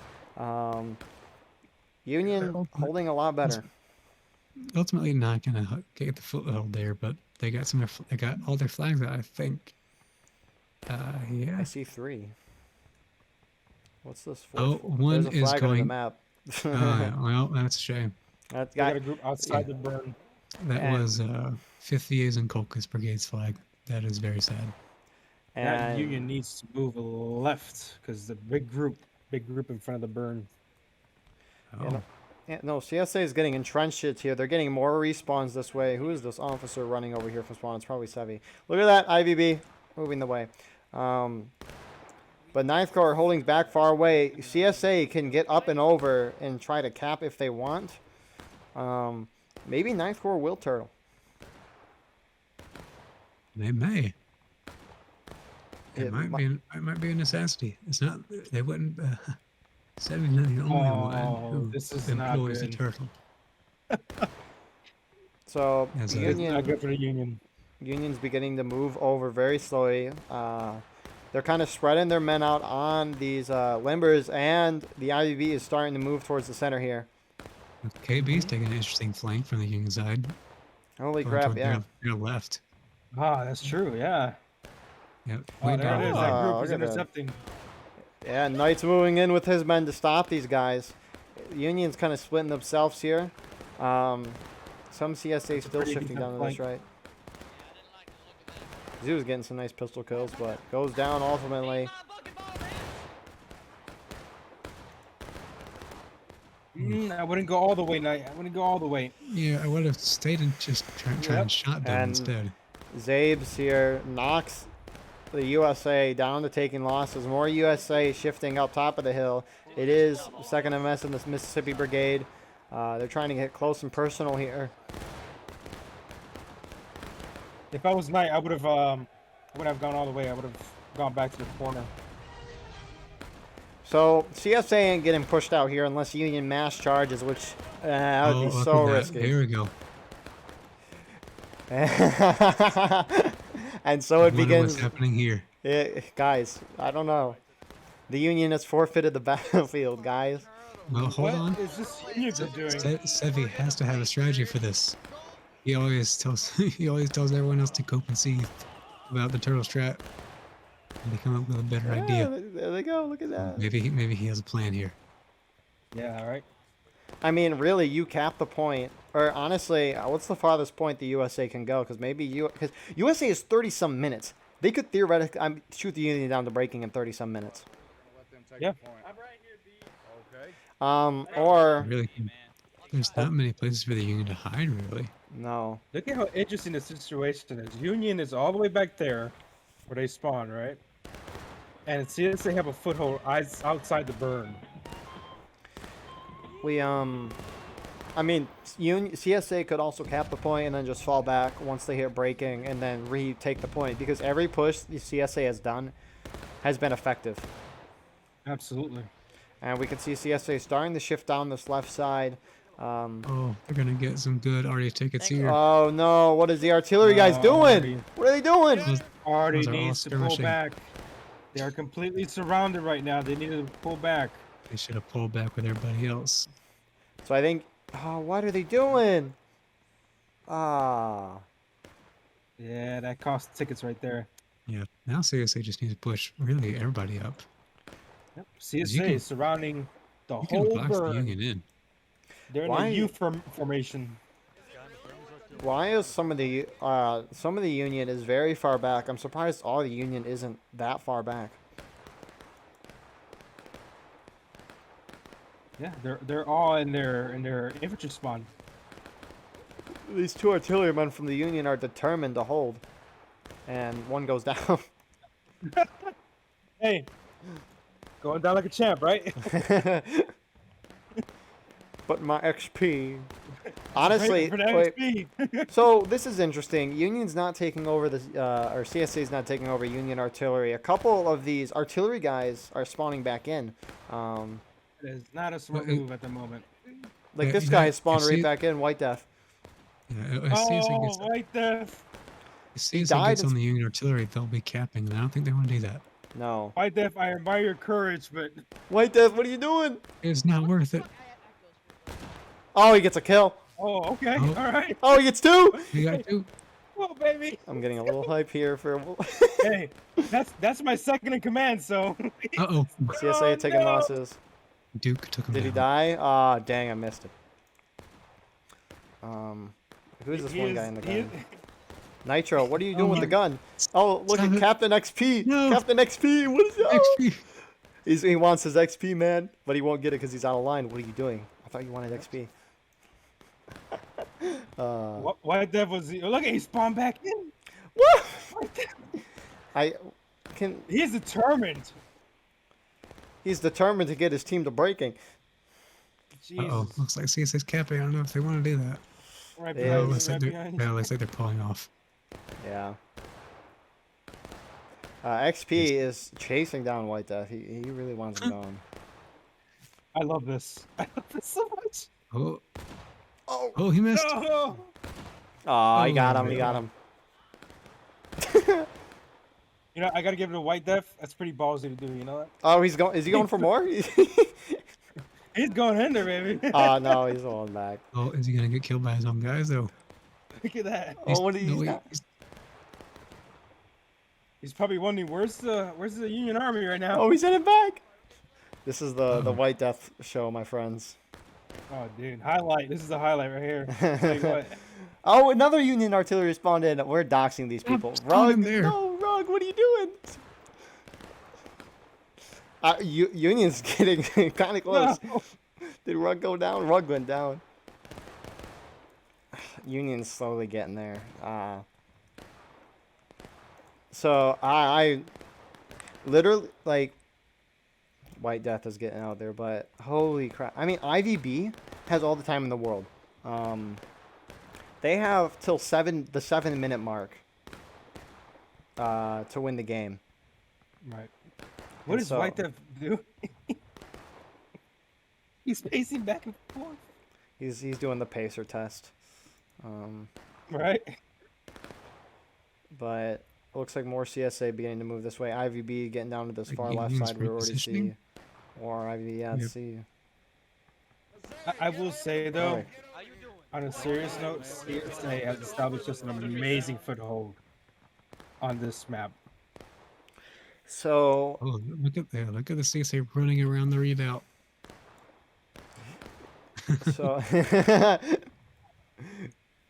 Union holding a lot better. Ultimately, not gonna get the foothold there, but they got some. They got all their flags out, I think. Yeah. I see 3. What's this for? Oh, one There's a is flag on the going. map. Well, that's a shame. That's I got got a group outside the burn. That And- was 5th EA's and Colchis Brigade's flag. That is very sad. That and Union needs to move left because the big group in front of the burn. Oh, know, yeah, no, CSA is getting entrenched here. They're getting more respawns this way. Who is this officer running over here from spawn? It's probably Sevi. Look at that, IVB moving the way. But 9th Corps holding back far away. CSA can get up and over and try to cap if they want. Maybe 9th Corps will turtle. they may. It It might be a necessity. It's not. They wouldn't. Sevi's not the only one who this is not employs a good. turtle. So As a- It's not good for the Union. Union's beginning to move over very slowly. They're kind of spreading their men out on these limbers, and the IVB is starting to move towards the center here. KB's taking an interesting flank from the Union side. Holy going crap, toward yeah. Their left. Ah, that's true. Yeah. Yep. Oh, way there down it is. the That line. group look is at that. intercepting. Yeah, Knight's moving in with his men to stop these guys. Union's kind of splitting themselves here. Some CSA still pretty shifting decent down to this flank. right. Zoo's getting some nice pistol kills, but goes down ultimately. I wouldn't go all the way, Knight. I wouldn't go all the way. Yeah, I would have stayed and just try and shot them And- instead. Zabes here knocks the USA down to taking losses. More USA shifting up top of the hill. It is 2nd MS in this Mississippi Brigade. They're trying to get close and personal here. If I was Knight, I would have gone all the way. I would have gone back to the corner. So CSA ain't getting pushed out here unless Union mass charges, which that would be look so at that. risky. Here we go. And so I it wonder what's begins. happening here. Guys, I don't know. The Union has forfeited the battlefield, guys. Well, hold on. What is this Union doing? Sevi has to have a strategy for this. He always tells everyone else to cope and see about the turtle strat, and they come up with a better Yeah, idea. there they go. Look at that. Maybe he has a plan here. Yeah, all right. I mean, really, you cap the point. Or honestly, what's the farthest point the USA can go? Because maybe because USA is 30-some minutes. They could theoretically shoot the Union down to breaking in 30-some minutes. Yeah. Or Really, there's not many places for the Union to hide, really. no. Look at how interesting the situation is. Union is all the way back there where they spawn, right? And it seems they have a foothold outside the burn. I mean, CSA could also cap the point and then just fall back once they hit breaking and then retake the point because every push the CSA has done has been effective. Absolutely. And we can see CSA starting to shift down this left side. Oh, they're gonna get some good arty tickets here. Oh no, what is the artillery guys doing? Arty. What are they doing? Arty Those are all needs to pull skirmishing. back. They are completely surrounded right now. They need to pull back. They should have pulled back with everybody else. So I think, what are they doing? Yeah, that costs tickets right there. Yeah, now CSA just needs to push really everybody up. Yep. You CSA can- is surrounding the You can whole box the burn. Union in. They're in Why- a U formation. Why is some of the Union is very far back? I'm surprised all the Union isn't that far back. Yeah, they're all in their infantry spawn. These two artillerymen from the Union are determined to hold, and one goes down. Hey, going down like a champ, right? But my XP. Honestly, For that wait. XP. So this is interesting. Union's not taking over the, or CSA is not taking over Union artillery. A couple of these artillery guys are spawning back in. It is not a smart move at the moment. Like Yeah, this you guy know, spawned if right C- back in, White Death. Yeah, as CSA gets, White Death. if CSA died gets and on the Union artillery, they'll be capping, and I don't think they want to do that. No. White Death, I admire your courage, but White Death, what are you doing? It's not worth it. Oh, he gets a kill. okay, Oh. all right. Oh, he gets two. You got two. Oh baby. I'm getting a little hype here for Hey, that's my second in command, so Uh-oh. CSA taking no. losses. Duke took him Did he down. die? Ah, dang, I missed it. Who's this He one is- guy in the he is- gun? Nitro, what are you doing with the my- gun? Oh, look Stop at it. Captain XP. No. Captain XP, what is that? XP. He wants his XP, man, but he won't get it because he's out of line. What are you doing? I thought you wanted XP. White Death was look at he spawned back in. What? White Death- I can. He's determined. He's determined to get his team to breaking. Jesus. Uh-oh. Looks like CSA's capping. I don't know if they want to do that. Right Yeah, behind you, looks like right they're, behind yeah, you. looks like they're pulling off. Yeah. XP is chasing down White Death. He really wants him gone. I love this. I love this so much. Oh, Oh, oh, he missed. No. oh, he got him. Oh, He got him. You know, I gotta give it to White Death. That's pretty ballsy to do. You know that? Oh, he's going. Is he going for more? He's going in there, baby. No, he's going back. Oh, is he gonna get killed by his own guys though? Look at that. Oh, what did he? no, not- He's probably wondering where's the Union Army right now. Oh, he sent it back. This is the White Death show, my friends. Oh, dude, highlight. This is a highlight right here. Tell you what. Oh, another Union artillery spawned in. We're doxing these people. spawn Rug, him there. no, Rug, what are you doing? Union's getting kind of close. No. Did Rug go down? Rug went down. Union's slowly getting there. So I literally like White Death is getting out there, but holy crap! I mean, IVB has all the time in the world. They have till the 7-minute mark to win the game. Right. What And does so- White Death do? He's pacing back and forth. He's doing the pacer test. Right. But looks like more CSA beginning to move this way. IVB getting down to this Like far left Union's side. We already see. repositioning? Or IVB, yeah, Yep. see. I will say though, Alright. on a serious note, CSA has established just an amazing foothold on this map. So Oh, look at there! Look at the CSA running around the redoubt. So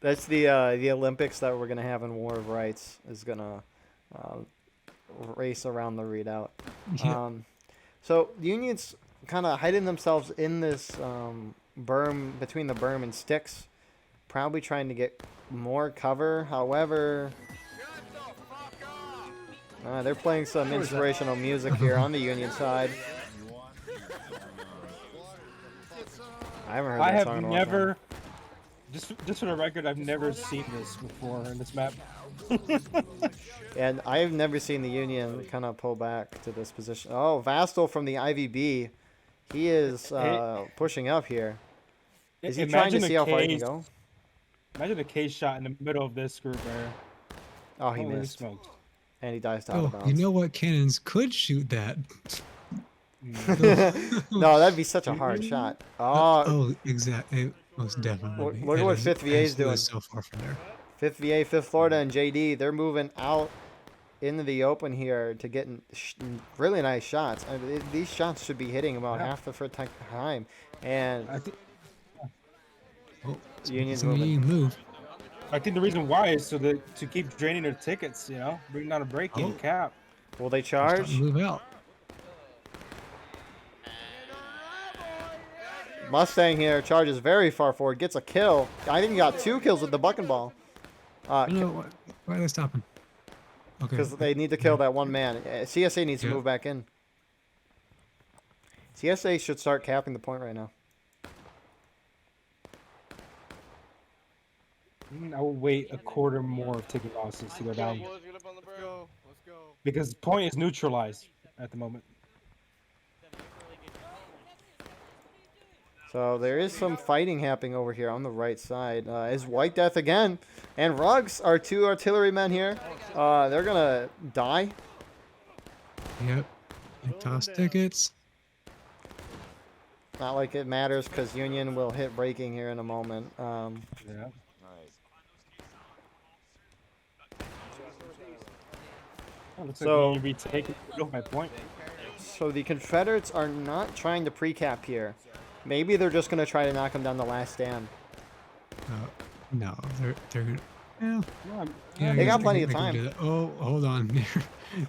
that's the Olympics that we're gonna have in War of Rights is gonna race around the redoubt. Yeah. So the Union's kind of hiding themselves in this berm between the berm and sticks, probably trying to get more cover. However, they're playing some inspirational music here on the Union side. I haven't heard I that have song in a long time. never, just for the record, I've never seen this before in this map. And I've never seen the Union kind of pull back to this position. Oh, Vastal from the IVB. He is pushing up here. Is he trying to Imagine see a how far he can case- go? Imagine a case shot in the middle of this group there. Oh, he Holy missed. smokes. And he dies out Oh, of you bounds. know what? Cannons could shoot that. No, that'd be such a hard shot. Oh, Oh, exactly. Most definitely. Look- be. look at It what is 5th VA is absolutely doing. So far from there. 5th VA, 5th Florida, and JD, they're moving out into the open here to get really nice shots. I mean, these shots should be hitting about Yeah. half the first time. And I think Oh, Union's some moving. Union move. I think the reason why is so that to keep draining their tickets, you know, bring down a break-in Oh. cap. Will they They're starting to charge? move out. Mustang here charges very far forward, gets a kill. I think he got 2 kills with the bucking ball. No, why are they stopping? Okay. Because they need to kill that one man. CSA needs to Yeah. move back in. CSA should start capping the point right now. I will wait a quarter more of ticket losses to go down. Because point is neutralized at the moment. So there is some fighting happening over here on the right side. Is White Death again. And Rugs, our 2 artillerymen here. They're going to die. Yep. They toss tickets. Not like it matters because Union will hit breaking here in a moment. Yeah. Oh, looks So- like you retake my point. So the Confederates are not trying to pre-cap here. Maybe they're just going to try to knock them down the last stand. No, they're gonna. Well, No, yeah, I They guess got plenty they of can time. do that. Oh, hold on.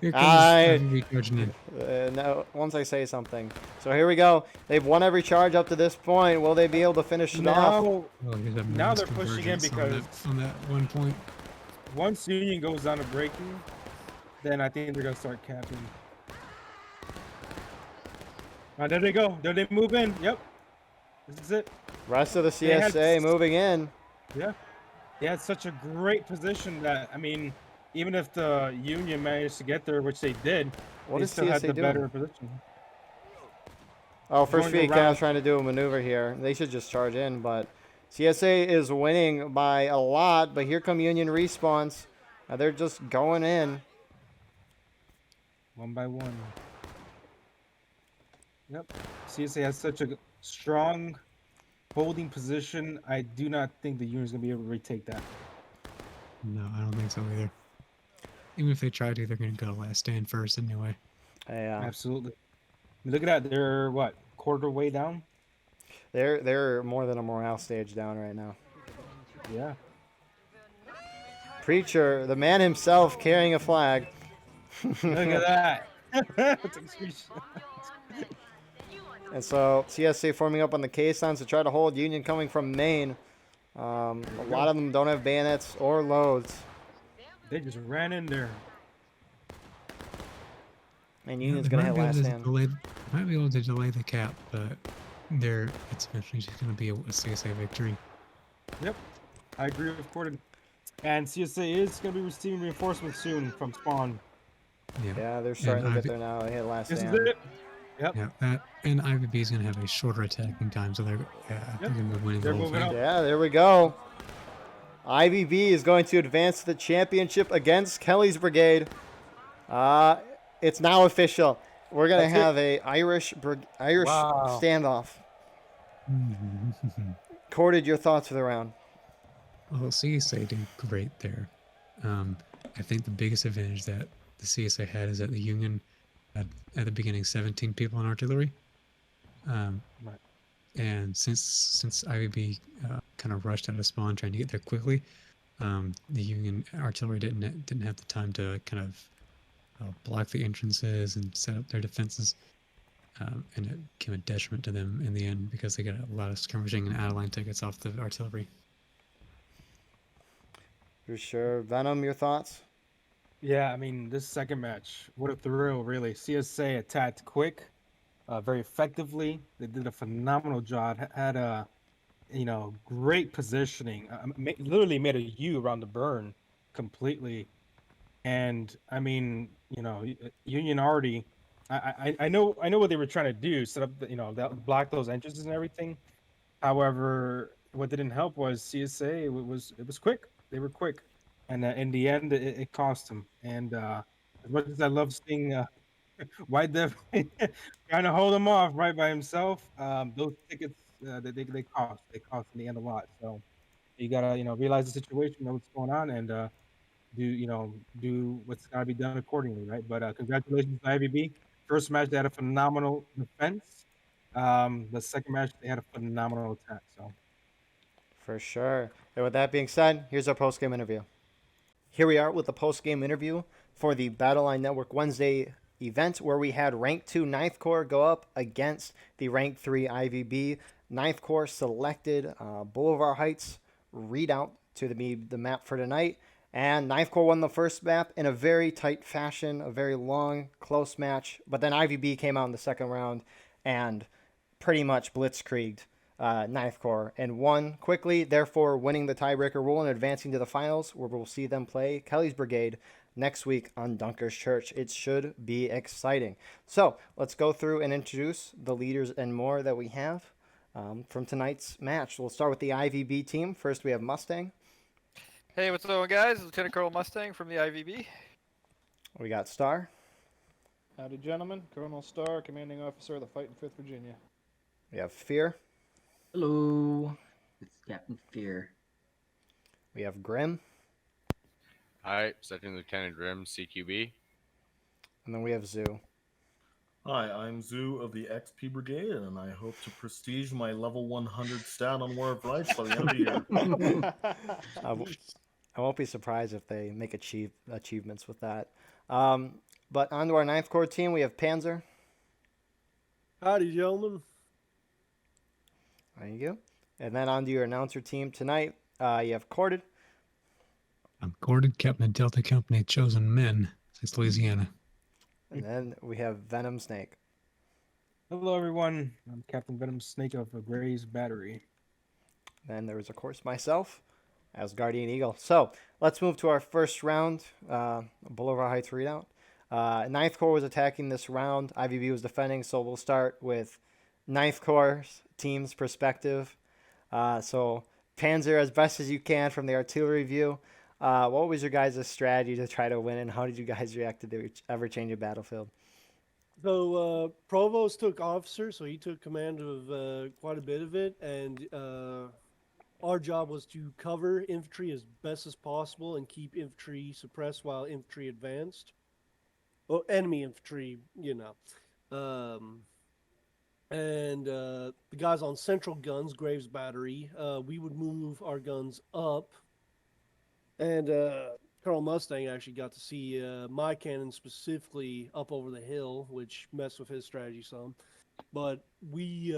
Here comes I- IVB charging in. No, once I say something. So here we go. They've won every charge up to this point. Will they be able to finish it off? now, Oh, here's a Now mass they're pushing in convergence on that 1 point. once Union goes down to breaking, then I think they're gonna start capping. There they go. There they move in. Yep. This is it. Rest of the They had- CSA moving in. Yeah. They had such a great position that, I mean, even if the Union managed to get there, which they did, What they is still had CSA the doing? better position. Oh, first Going feed around. Cavs trying to do a maneuver here. They should just charge in, but CSA is winning by a lot. But here come Union respawns. They're just going in. One by one. Yep. CSA has such a strong holding position. I do not think the Union's going to be able to retake that. No, I don't think so either. Even if they try to, they're going to go last stand first anyway. Yeah, Absolutely. Look at that. They're, what, quarter way down? they're more than a morale stage down right now. Yeah. Preacher, the man himself, carrying a flag. Look at that. Take a screenshot. And so CSA forming up on the caissons to try to hold Union coming from Maine. A lot of them don't have bayonets or loads. They just ran in there. And Yeah, Union's they going to might hit be able last to stand. might be able to delay the cap, but it's eventually just going to be a CSA victory. Yep. I agree with Corden. And CSA is going to be receiving reinforcements soon from Spawn. Yeah, they're starting to And get there now. They hit last This is stand. it. Yep. Yeah, that and IVB is going to have a shorter attacking time, so they're going to be winning They're the whole moving thing. up. Yeah, there we go. IVB is going to advance to the championship against Kelly's brigade. It's now official. We're going to That's it. have a Irish Wow. standoff. Corded, your thoughts for the round? Well, CSA did great there. I think the biggest advantage that the CSA had is that the Union had at the beginning 17 people in artillery. Right. And since IVB kind of rushed out of spawn trying to get there quickly, the Union artillery didn't have the time to kind of block the entrances and set up their defenses. And it became a detriment to them in the end because they got a lot of skirmishing and out-of-line tickets off the artillery. For sure. Venom, your thoughts? Yeah, I mean, this second match, what a thrill, really. CSA attacked quick, very effectively. They did a phenomenal job. Had a, great positioning. Literally made a U around the burn completely. And I mean, Union already. I know what they were trying to do, set up, that block those entrances and everything. However, what didn't help was CSA. It was quick. They were quick. And in the end, it cost him. And as much as I love seeing White Dev trying to hold him off right by himself, those tickets they cost in the end a lot. So you gotta realize the situation, know what's going on, and do what's gotta be done accordingly, right? But congratulations to IVB. First match they had a phenomenal defense. The second match they had a phenomenal attack. So For sure. And with that being said, here's our post-game interview. Here we are with the post-game interview for the Battleline Network Wednesday event where we had Rank 2 9th Corps go up against the Rank 3 IVB. 9th Corps selected Boulevard Heights readout to be the map for tonight. And 9th Corps won the first map in a very tight fashion, a very long, close match. But then IVB came out in the second round and pretty much blitzkrieged 9th Corps and won quickly, therefore winning the tiebreaker rule and advancing to the finals, where we'll see them play Kelly's Brigade next week on Dunkers Church. It should be exciting. So let's go through and introduce the leaders and more that we have from tonight's match. We'll start with the IVB team. First, we have Mustang. Hey, what's going on, guys? Lieutenant Colonel Mustang from the IVB. We got Star. Howdy, gentlemen. Colonel Starr, commanding officer of the Fighting 5th Virginia. We have Fear. Hello, it's Captain Fear. We have Grim. Hi, Second Lieutenant Grim, CQB. And then we have Zoo. Hi, I'm Zoo of the XP Brigade, and I hope to prestige my level 100 stat on War of Rights by the end of the year. I won't be surprised if they make achievements with that. But on to our 9th Corps team, we have Panzer. Howdy, gentlemen. There you go. And then on to your announcer team tonight, you have Corded. I'm Corded, Captain of Delta Company, Chosen Men, 6th Louisiana. And then we have Venom Snake. Hello, everyone. I'm Captain Venom Snake of Gray's Battery. Then there was, of course, myself as Guardian Eagle. So let's move to our first round, Boulevard Heights readout. 9th Corps was attacking this round. IVB was defending, so we'll start with 9th Corps team's perspective. So Panzer, as best as you can from the artillery view, what was your guys' strategy to try to win, and how did you guys react to the ever-changing battlefield? So Provost took officer, so he took command of quite a bit of it, and our job was to cover infantry as best as possible and keep infantry suppressed while infantry advanced. Well, enemy infantry, you know. And the guys on central guns, Graves Battery, we would move our guns up. And Colonel Mustang actually got to see my cannon specifically up over the hill, which messed with his strategy some. But we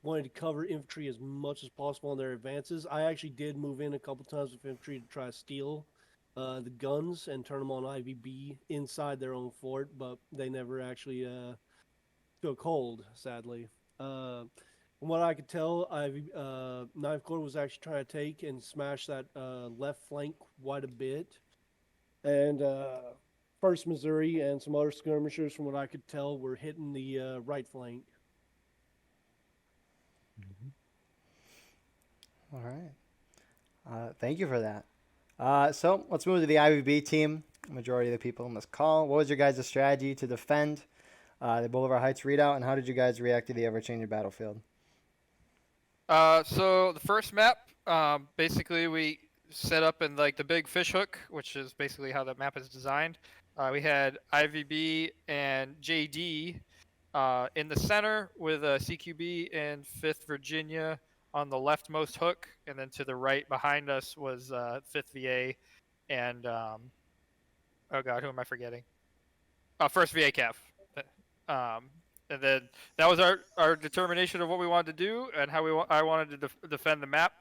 wanted to cover infantry as much as possible on their advances. I actually did move in a couple times with infantry to try to steal the guns and turn them on IVB inside their own fort, but they never actually took hold, sadly. From what I could tell, 9th Corps was actually trying to take and smash that left flank quite a bit. And 1st Missouri and some other skirmishers, from what I could tell, were hitting the right flank. All right. Thank you for that. So let's move to the IVB team. Majority of the people in this call. What was your guys' strategy to defend the Boulevard Heights readout, and how did you guys react to the ever-changing battlefield? So the first map, basically we set up in like the big fish hook, which is basically how the map is designed. We had IVB and JD in the center with CQB and 5th Virginia on the leftmost hook, and then to the right behind us was 5th VA and oh god, who am I forgetting? 1st VA CAF. And then that was our determination of what we wanted to do and how I wanted to defend the map.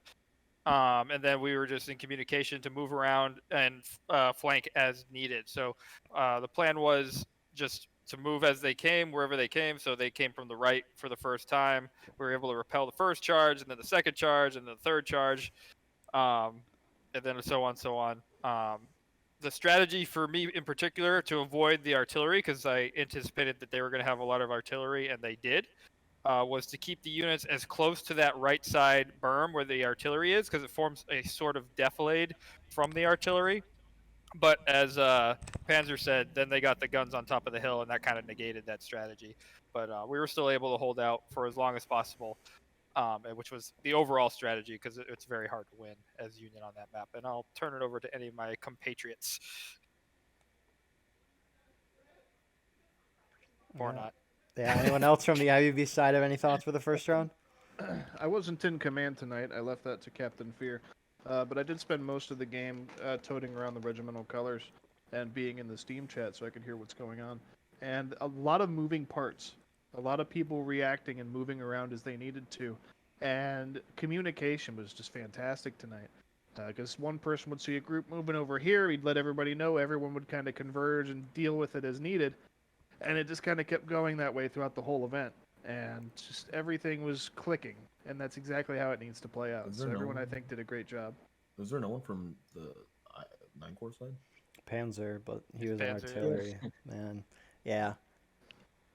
And then we were just in communication to move around and flank as needed. So the plan was just to move as they came, wherever they came. So they came from the right for the first time. We were able to repel the first charge, and then the second charge, and the third charge, and then so on. The strategy for me in particular to avoid the artillery, because I anticipated that they were going to have a lot of artillery, and they did, was to keep the units as close to that right side berm where the artillery is, because it forms a sort of defilade from the artillery. But as Panzer said, then they got the guns on top of the hill, and that kind of negated that strategy. But we were still able to hold out for as long as possible, which was the overall strategy, because it's very hard to win as Union on that map. And I'll turn it over to any of my compatriots. Or not. Yeah, anyone else from the IVB side have any thoughts for the first round? I wasn't in command tonight. I left that to Captain Fear. But I did spend most of the game toting around the regimental colors and being in the Steam chat so I could hear what's going on. And a lot of moving parts. A lot of people reacting and moving around as they needed to. And communication was just fantastic tonight. Because one person would see a group moving over here, he'd let everybody know, everyone would kind of converge and deal with it as needed. And it just kind of kept going that way throughout the whole event. And just everything was clicking. And that's exactly how it needs to play out. So everyone, I think, did a great job. Was there no one from the 9 Corps side? Panzer, but he was an Panzer, artillery man. Yeah.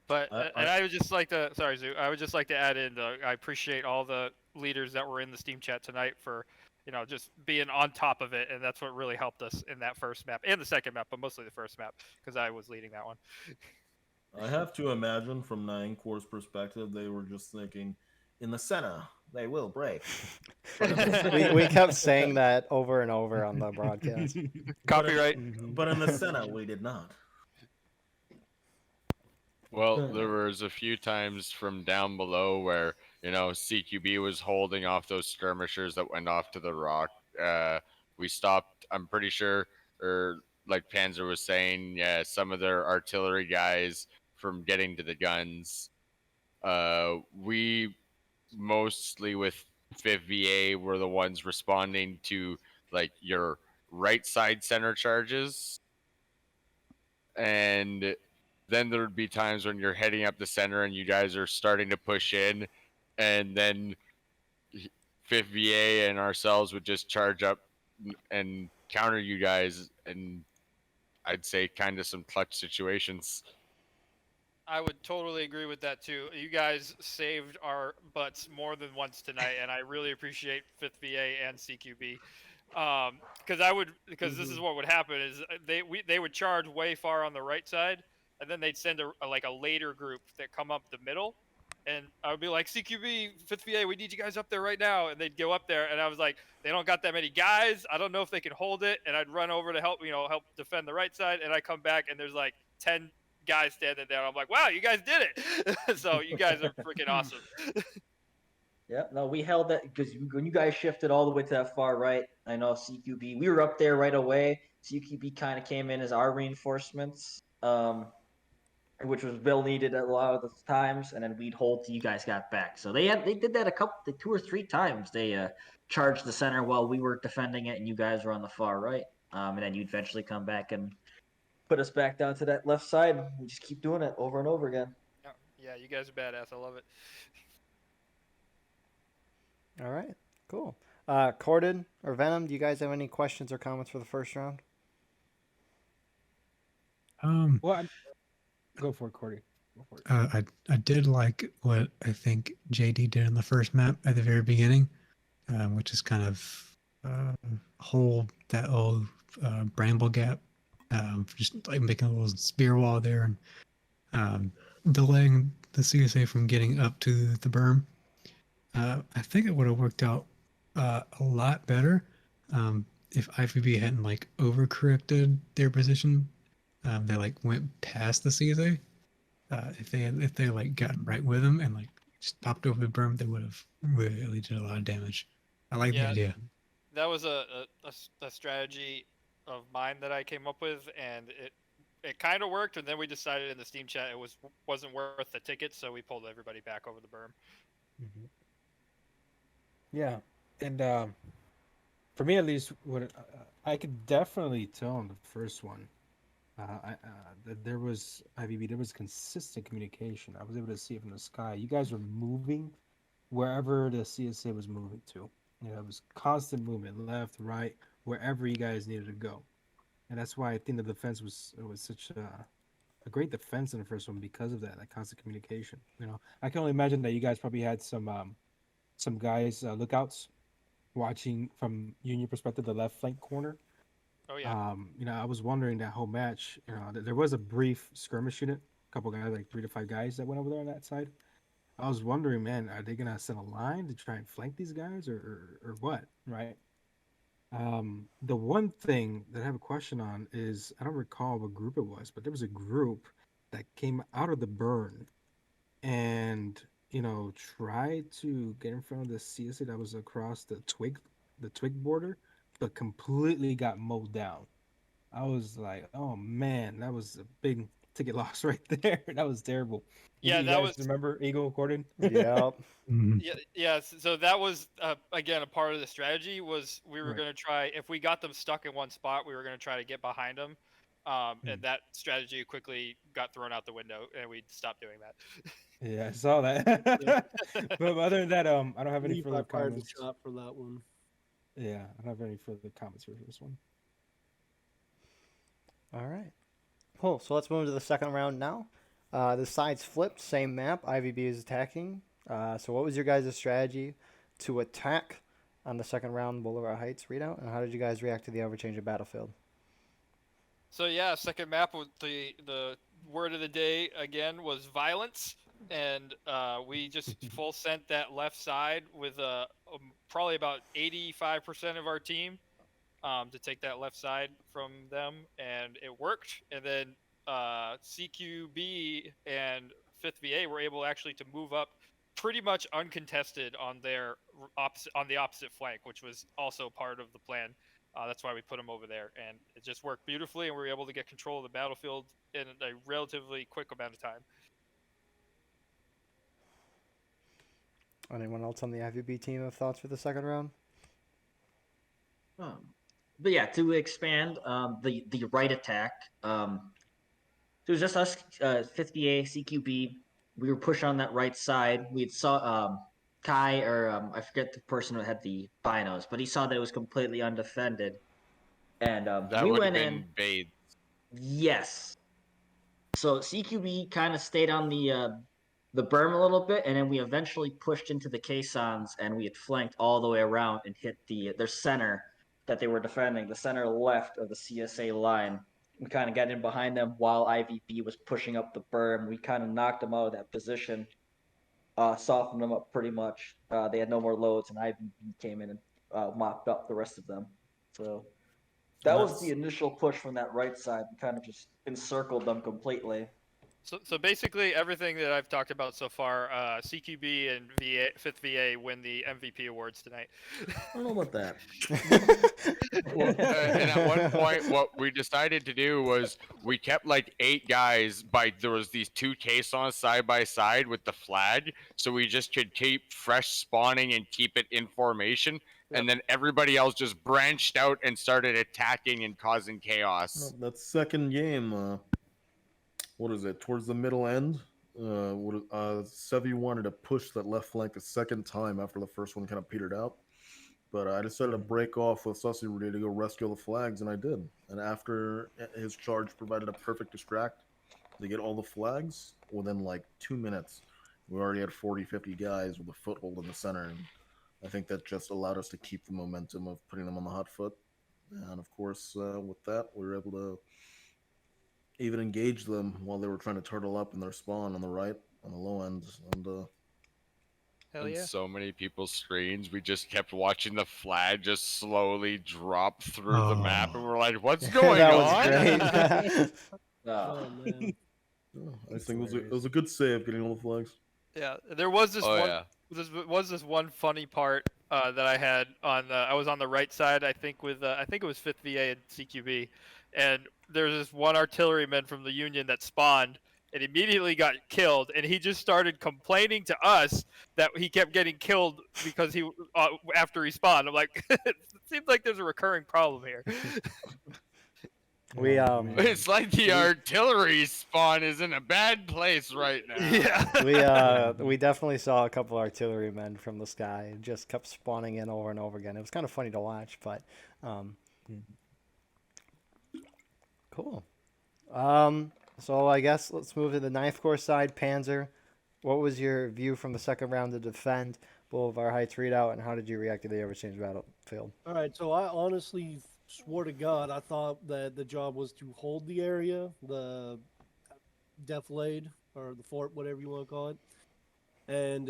But and I would just like to, sorry, Zoo, I would just like to add in, I appreciate all the leaders that were in the Steam chat tonight for, just being on top of it, and that's what really helped us in that first map and the second map, but mostly the first map because I was leading that one. I have to imagine from 9 Corps' perspective, they were just thinking, in the center, they will break. we kept saying that over and over on the broadcast. Copyright. But in the center, we did not. Well, there was a few times from down below where, CQB was holding off those skirmishers that went off to the rock. We stopped, I'm pretty sure, or like Panzer was saying, yeah, some of their artillery guys from getting to the guns. We mostly with 5th VA were the ones responding to like your right side center charges. And then there would be times when you're heading up the center and you guys are starting to push in, and then 5th VA and ourselves would just charge up and counter you guys, and I'd say kind of some clutch situations. I would totally agree with that too. You guys saved our butts more than once tonight, and I really appreciate 5th VA and CQB. Because this is what would happen is they would charge way far on the right side, and then they'd send a later group that come up the middle, and I would be like, CQB, 5th VA, we need you guys up there right now, and they'd go up there, and I was like, they don't got that many guys, I don't know if they can hold it, and I'd run over to help defend the right side, and I come back, and there's like 10 guys standing there. I'm like, wow, you guys did it. So you guys are freaking awesome. Yeah, no, we held that because when you guys shifted all the way to that far right, I know CQB, we were up there right away. CQB kind of came in as our reinforcements, which was well needed a lot of the times, and then we'd hold till you guys got back. So they did that 2 or 3 times. They charged the center while we were defending it, and you guys were on the far right. And then you'd eventually come back and put us back down to that left side. We just keep doing it over and over again. Yeah, you guys are badass. I love it. All right, cool. Corden or Venom, do you guys have any questions or comments for the first round? Go for it, Cordy. Go for it. I did like what I think JD did in the first map at the very beginning, which is kind of hold that old bramble gap, just like making a little spear wall there and delaying the CSA from getting up to the berm. I think it would have worked out a lot better if IVB hadn't overcorrected their position. They went past the CSA. If they gotten right with them and just popped over the berm, they would have really did a lot of damage. I like the idea. That was a strategy of mine that I came up with, and it kind of worked. And then we decided in the Steam chat it wasn't worth the ticket, so we pulled everybody back over the berm. Mm-hmm. Yeah, and for me at least, what I could definitely tell in the first one, that there was IVB, there was consistent communication. I was able to see it from the sky. You guys were moving wherever the CSA was moving to. It was constant movement, left, right, wherever you guys needed to go, and that's why I think the defense was such a great defense in the first one because of that constant communication. I can only imagine that you guys probably had some guys lookouts watching from Union perspective, the left flank corner. Oh yeah. I was wondering that whole match. There was a brief skirmish unit, a couple guys, 3 to 5 guys that went over there on that side. I was wondering, man, are they gonna send a line to try and flank these guys, or what? Right. The one thing that I have a question on is I don't recall what group it was, but there was a group that came out of the burn and try to get in front of the CSA that was across the twig border, but completely got mowed down. I was like, oh man, that was a big ticket loss right there. That was terrible. Yeah, You that guys was remember Eagle Gordon? Yeah. Mhm. yeah. So that was again a part of the strategy was we were Right. going to try if we got them stuck in one spot, we were going to try to get behind them, and that strategy quickly got thrown out the window, and we stopped doing that. Yeah, I saw that. But other than that, I don't have any Levi further fired the comments. shot for that one. Yeah, I don't have any further comments for this one. All right. Cool. So let's move to the second round now. The sides flipped, same map. IVB is attacking. So what was your guys' strategy to attack on the second round Boulevard Heights readout, and how did you guys react to the ever-changing battlefield? So yeah, second map with the word of the day again was violence, and we just full sent that left side with probably about 85% of our team to take that left side from them, and it worked. And then CQB and 5th VA were able actually to move up pretty much uncontested on the opposite flank, which was also part of the plan. That's why we put them over there, and it just worked beautifully, and we were able to get control of the battlefield in a relatively quick amount of time. Anyone else on the IVB team have thoughts for the second round? But yeah, to expand the right attack, it was just us, 50A, CQB. We were pushing on that right side. We had saw Kai, or I forget the person who had the binos, but he saw that it was completely undefended. And That we would have went in. been Bade. Yes. So CQB kind of stayed on the berm a little bit, and then we eventually pushed into the caissons, and we had flanked all the way around and hit their center that they were defending, the center left of the CSA line. We kind of got in behind them while IVB was pushing up the berm. We kind of knocked them out of that position, softened them up pretty much. They had no more loads, and IVB came in and mopped up the rest of them. So that was the initial push from that right side. We kind of just encircled them completely. So basically everything that I've talked about so far, CQB and 5th VA win the MVP awards tonight. I don't know about that. And at one point, what we decided to do was we kept like 8 guys there was these 2 caissons side by side with the flag, so we just could keep fresh spawning and keep it in formation. And then everybody else just branched out and started attacking and causing chaos. Well, that second game, what is it? Towards the middle end, Sevi wanted to push that left flank a second time after the first one kind of petered out. But I decided to break off with Sussy ready to go rescue the flags, and I did. And after his charge provided a perfect distract to get all the flags, within like 2 minutes, we already had 40, 50 guys with a foothold in the center. And I think that just allowed us to keep the momentum of putting them on the hot foot. And of course, with that, we were able to even engage them while they were trying to turtle up in their spawn on the right, on the low end. And so many people's screens, we just kept watching the flag just slowly drop through the map, and we're like, "What's going That on?" was great. Oh man. I think it was a good save getting all the flags. Yeah, there was this this one funny part that I had on I was on the right side, I think with I think it was 5th VA and CQB, and there's this one artilleryman from the Union that spawned and immediately got killed, and he just started complaining to us that he kept getting killed because he after he spawned. I'm like, it seems like there's a recurring problem here. It's like the artillery spawn is in a bad place right now. Yeah. We definitely saw a couple artillerymen from the sky. It just kept spawning in over and over again. It was kind of funny to watch, but cool. So I guess let's move to the 9th Corps side. Panzer, what was your view from the second round to defend Boulevard Heights readout, and how did you react to the ever-changing battlefield? All right, so I honestly swore to God, I thought that the job was to hold the area, the defilade, or the fort, whatever you want to call it. And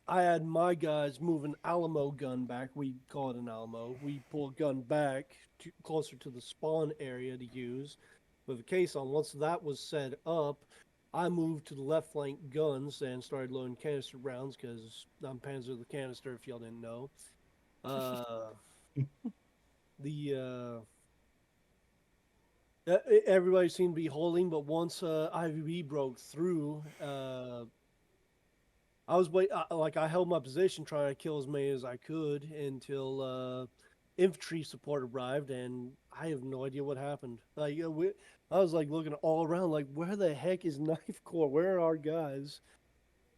I had my guys move an Alamo gun back. We call it an Alamo. We pull a gun back closer to the spawn area to use with a caisson. Once that was set up, I moved to the left flank guns and started loading canister rounds because I'm Panzer the canister. If y'all didn't know, the everybody seemed to be holding, but once IVB broke through, I was I held my position trying to kill as many as I could until infantry support arrived, and I have no idea what happened. I was like looking all around, like where the heck is Knife Corps? Where are our guys?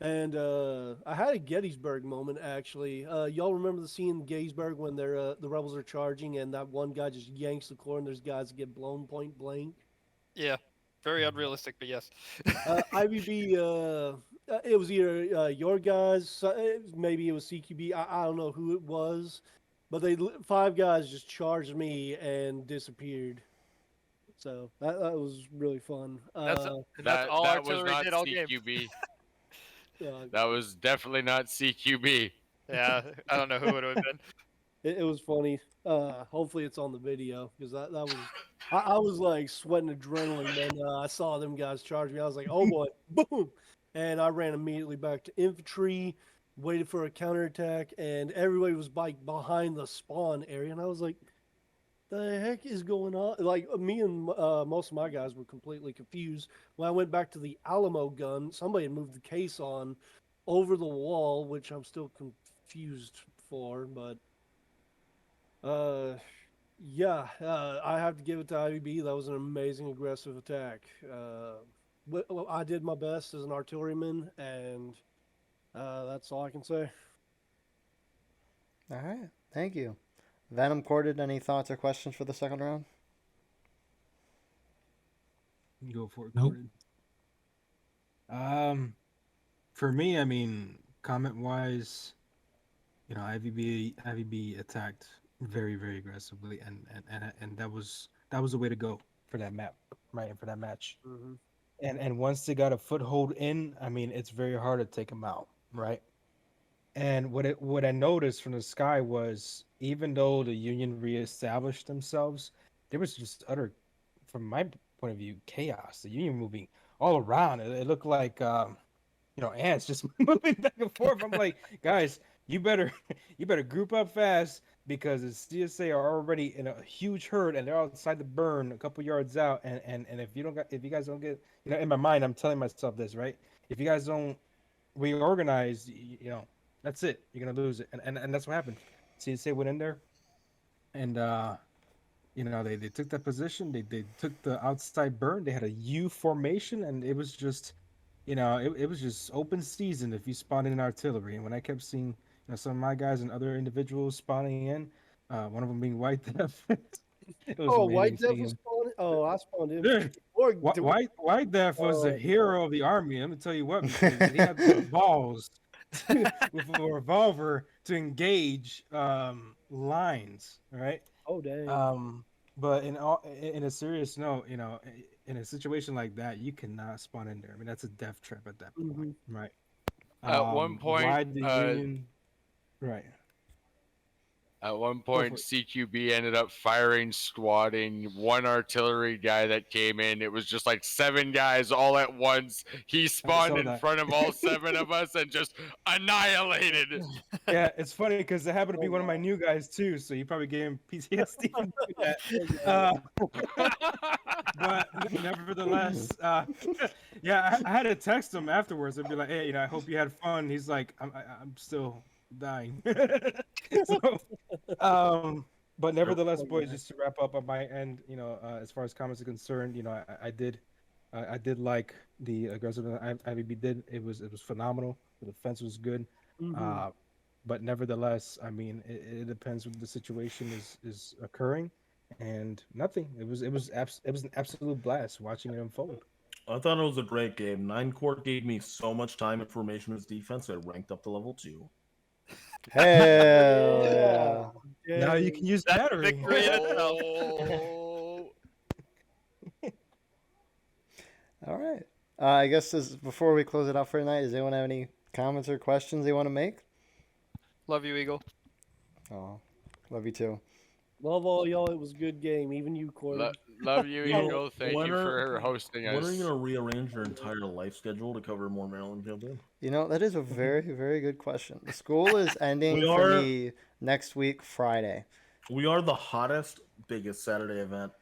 And I had a Gettysburg moment actually. Y'all remember the scene in Gettysburg when the rebels are charging, and that one guy just yanks the core, and there's guys that get blown point blank. Yeah, very unrealistic, but yes. IVB, it was either your guys, maybe it was CQB. I don't know who it was, but 5 guys just charged me and disappeared. So that was really fun. That's all that was artillery not did all game. CQB. Uh, That was definitely not CQB. Yeah, I don't know who it would have been. it was funny. Hopefully it's on the video because that was. I was like sweating adrenaline when I saw them guys charge me. I was like, oh boy, boom. And I ran immediately back to infantry, waited for a counterattack, and everybody was like behind the spawn area. And I was like, the heck is going on? Like me and most of my guys were completely confused. When I went back to the Alamo gun, somebody had moved the case on over the wall, which I'm still confused for, but yeah, I have to give it to IVB. That was an amazing aggressive attack. Well, I did my best as an artilleryman, and that's all I can say. All right, thank you. Venom Corded, any thoughts or questions for the second round? Go for it, Nope. Gordon. For me, I mean, comment wise, IVB attacked very, very aggressively, and that was the way to go for that map, right, and for that match. Mm-hmm. And once they got a foothold in, I mean, it's very hard to take them out, right? And what I noticed from the sky was, even though the Union reestablished themselves, there was just utter, from my point of view, chaos. The Union moving all around. It looked like ants just moving back and forth. I'm like, guys, you better group up fast because the CSA are already in a huge herd and they're outside the burn a couple yards out. And if you guys don't get, in my mind, I'm telling myself this, right? If you guys don't reorganize, that's it. You're gonna lose it. And that's what happened. CSA went in there and they took that position. They took the outside burn. They had a U formation, and it was just it was just open season if you spawned in artillery. And when I kept seeing some of my guys and other individuals spawning in, one of them being White Death. White Death was spawning? Oh, I spawned in. Yeah. White Death was the hero of the army. Let me tell you what, because he had the balls with a revolver to engage lines, right? Oh, dang. But in a serious note, in a situation like that, you cannot spawn in there. I mean, that's a death trap at that point, right? At one point, why the Union? Right. At one point, CQB ended up firing, squatting one artillery guy that came in. It was just like 7 guys all at once. He spawned in front of all 7 of us and just annihilated. Yeah, it's funny because it happened to be one of my new guys too, so you probably gave him PTSD from doing that. But nevertheless, yeah, I had to text him afterwards and be like, "Hey, I hope you had fun." He's like, "I'm still dying." So, but nevertheless, boys, just to wrap up on my end, as far as comments are concerned, I did like the aggressive IVB did. It was phenomenal. The defense was good. But nevertheless, I mean, it depends what the situation is occurring, and nothing. It was an absolute blast watching it unfold. I thought it was a great game. 9 Corps gave me so much time and formation as defense. I ranked up to level 2. Hell yeah. Now you can use battery. Victory in itself. All right. I guess before we close it out for tonight, does anyone have any comments or questions they want to make? Love you, Eagle. Oh, love you too. Love all y'all. It was a good game. Even you, Corey. Love you, You know, Eagle. Thank when you are- for hosting When us. are you gonna rearrange your entire life schedule to cover more Maryland campaign? You know, that is a very, very good question. The school is ending We for are- me next week, Friday. We are the hottest, biggest Saturday event.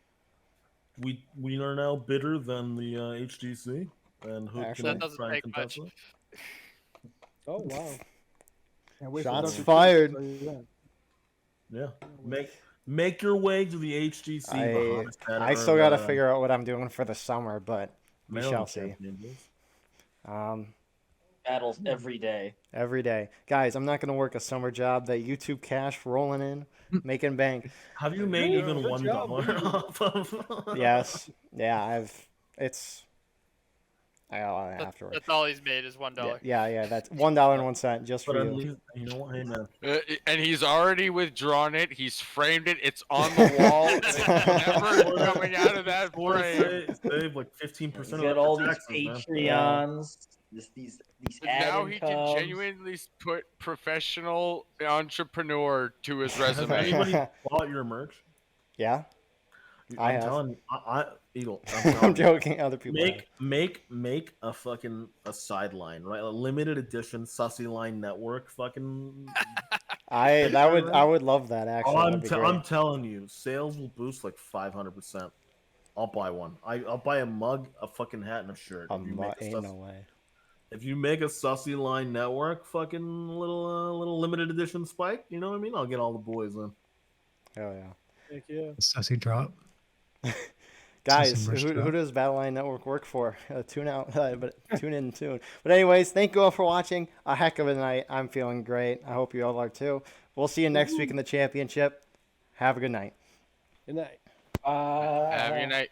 We are now bigger than the HGC, and who Actually, That can doesn't try and take contest much. it? Oh wow. Can't wait for Shots Dr. fired. Chris to tell you that. Yeah, make your way to the HGC. The hottest I still got to figure out what I'm doing for the summer, but we shall see. Battles every day. Every day. Guys, I'm not going to work a summer job. That YouTube cash rolling in, making bank. Have you made Good even $1 job, dude. off of? Yes. Yeah, I'll have to work. That's all he's made is $1. Yeah, that's $1.01 just for But at you. least, you know what? Hey, man. And he's already withdrawn it. He's framed it. It's on the wall. It's never coming out of that frame. Save like 15% He's of got that all for these taxes, man. Patreons, these But ad now he can incomes. genuinely put professional entrepreneur to his Has resume. anybody bought your merch? Yeah, I I'm have. telling you, Eagle. I'm, I'm telling you. joking. Other people have. Make a fucking sideline, right? A limited edition Sussy Line Network fucking. I would love that actually. That'd be great. I'm telling you, sales will boost like 500%. I'll buy one. I'll buy a mug, a fucking hat, and a shirt. If you make a Ain't no way. If you make a Sussy Line Network fucking little limited edition spike, you know what I mean? I'll get all the boys in. Hell yeah. Heck yeah. Sussy drop. Guys, Some merch who drop. does Battleline Network work for? Tune out, but tune in soon. But anyways, thank you all for watching. A heck of a night. I'm feeling great. I hope you all are too. We'll see you next week in the championship. Have a good night. Good night. Have a good night.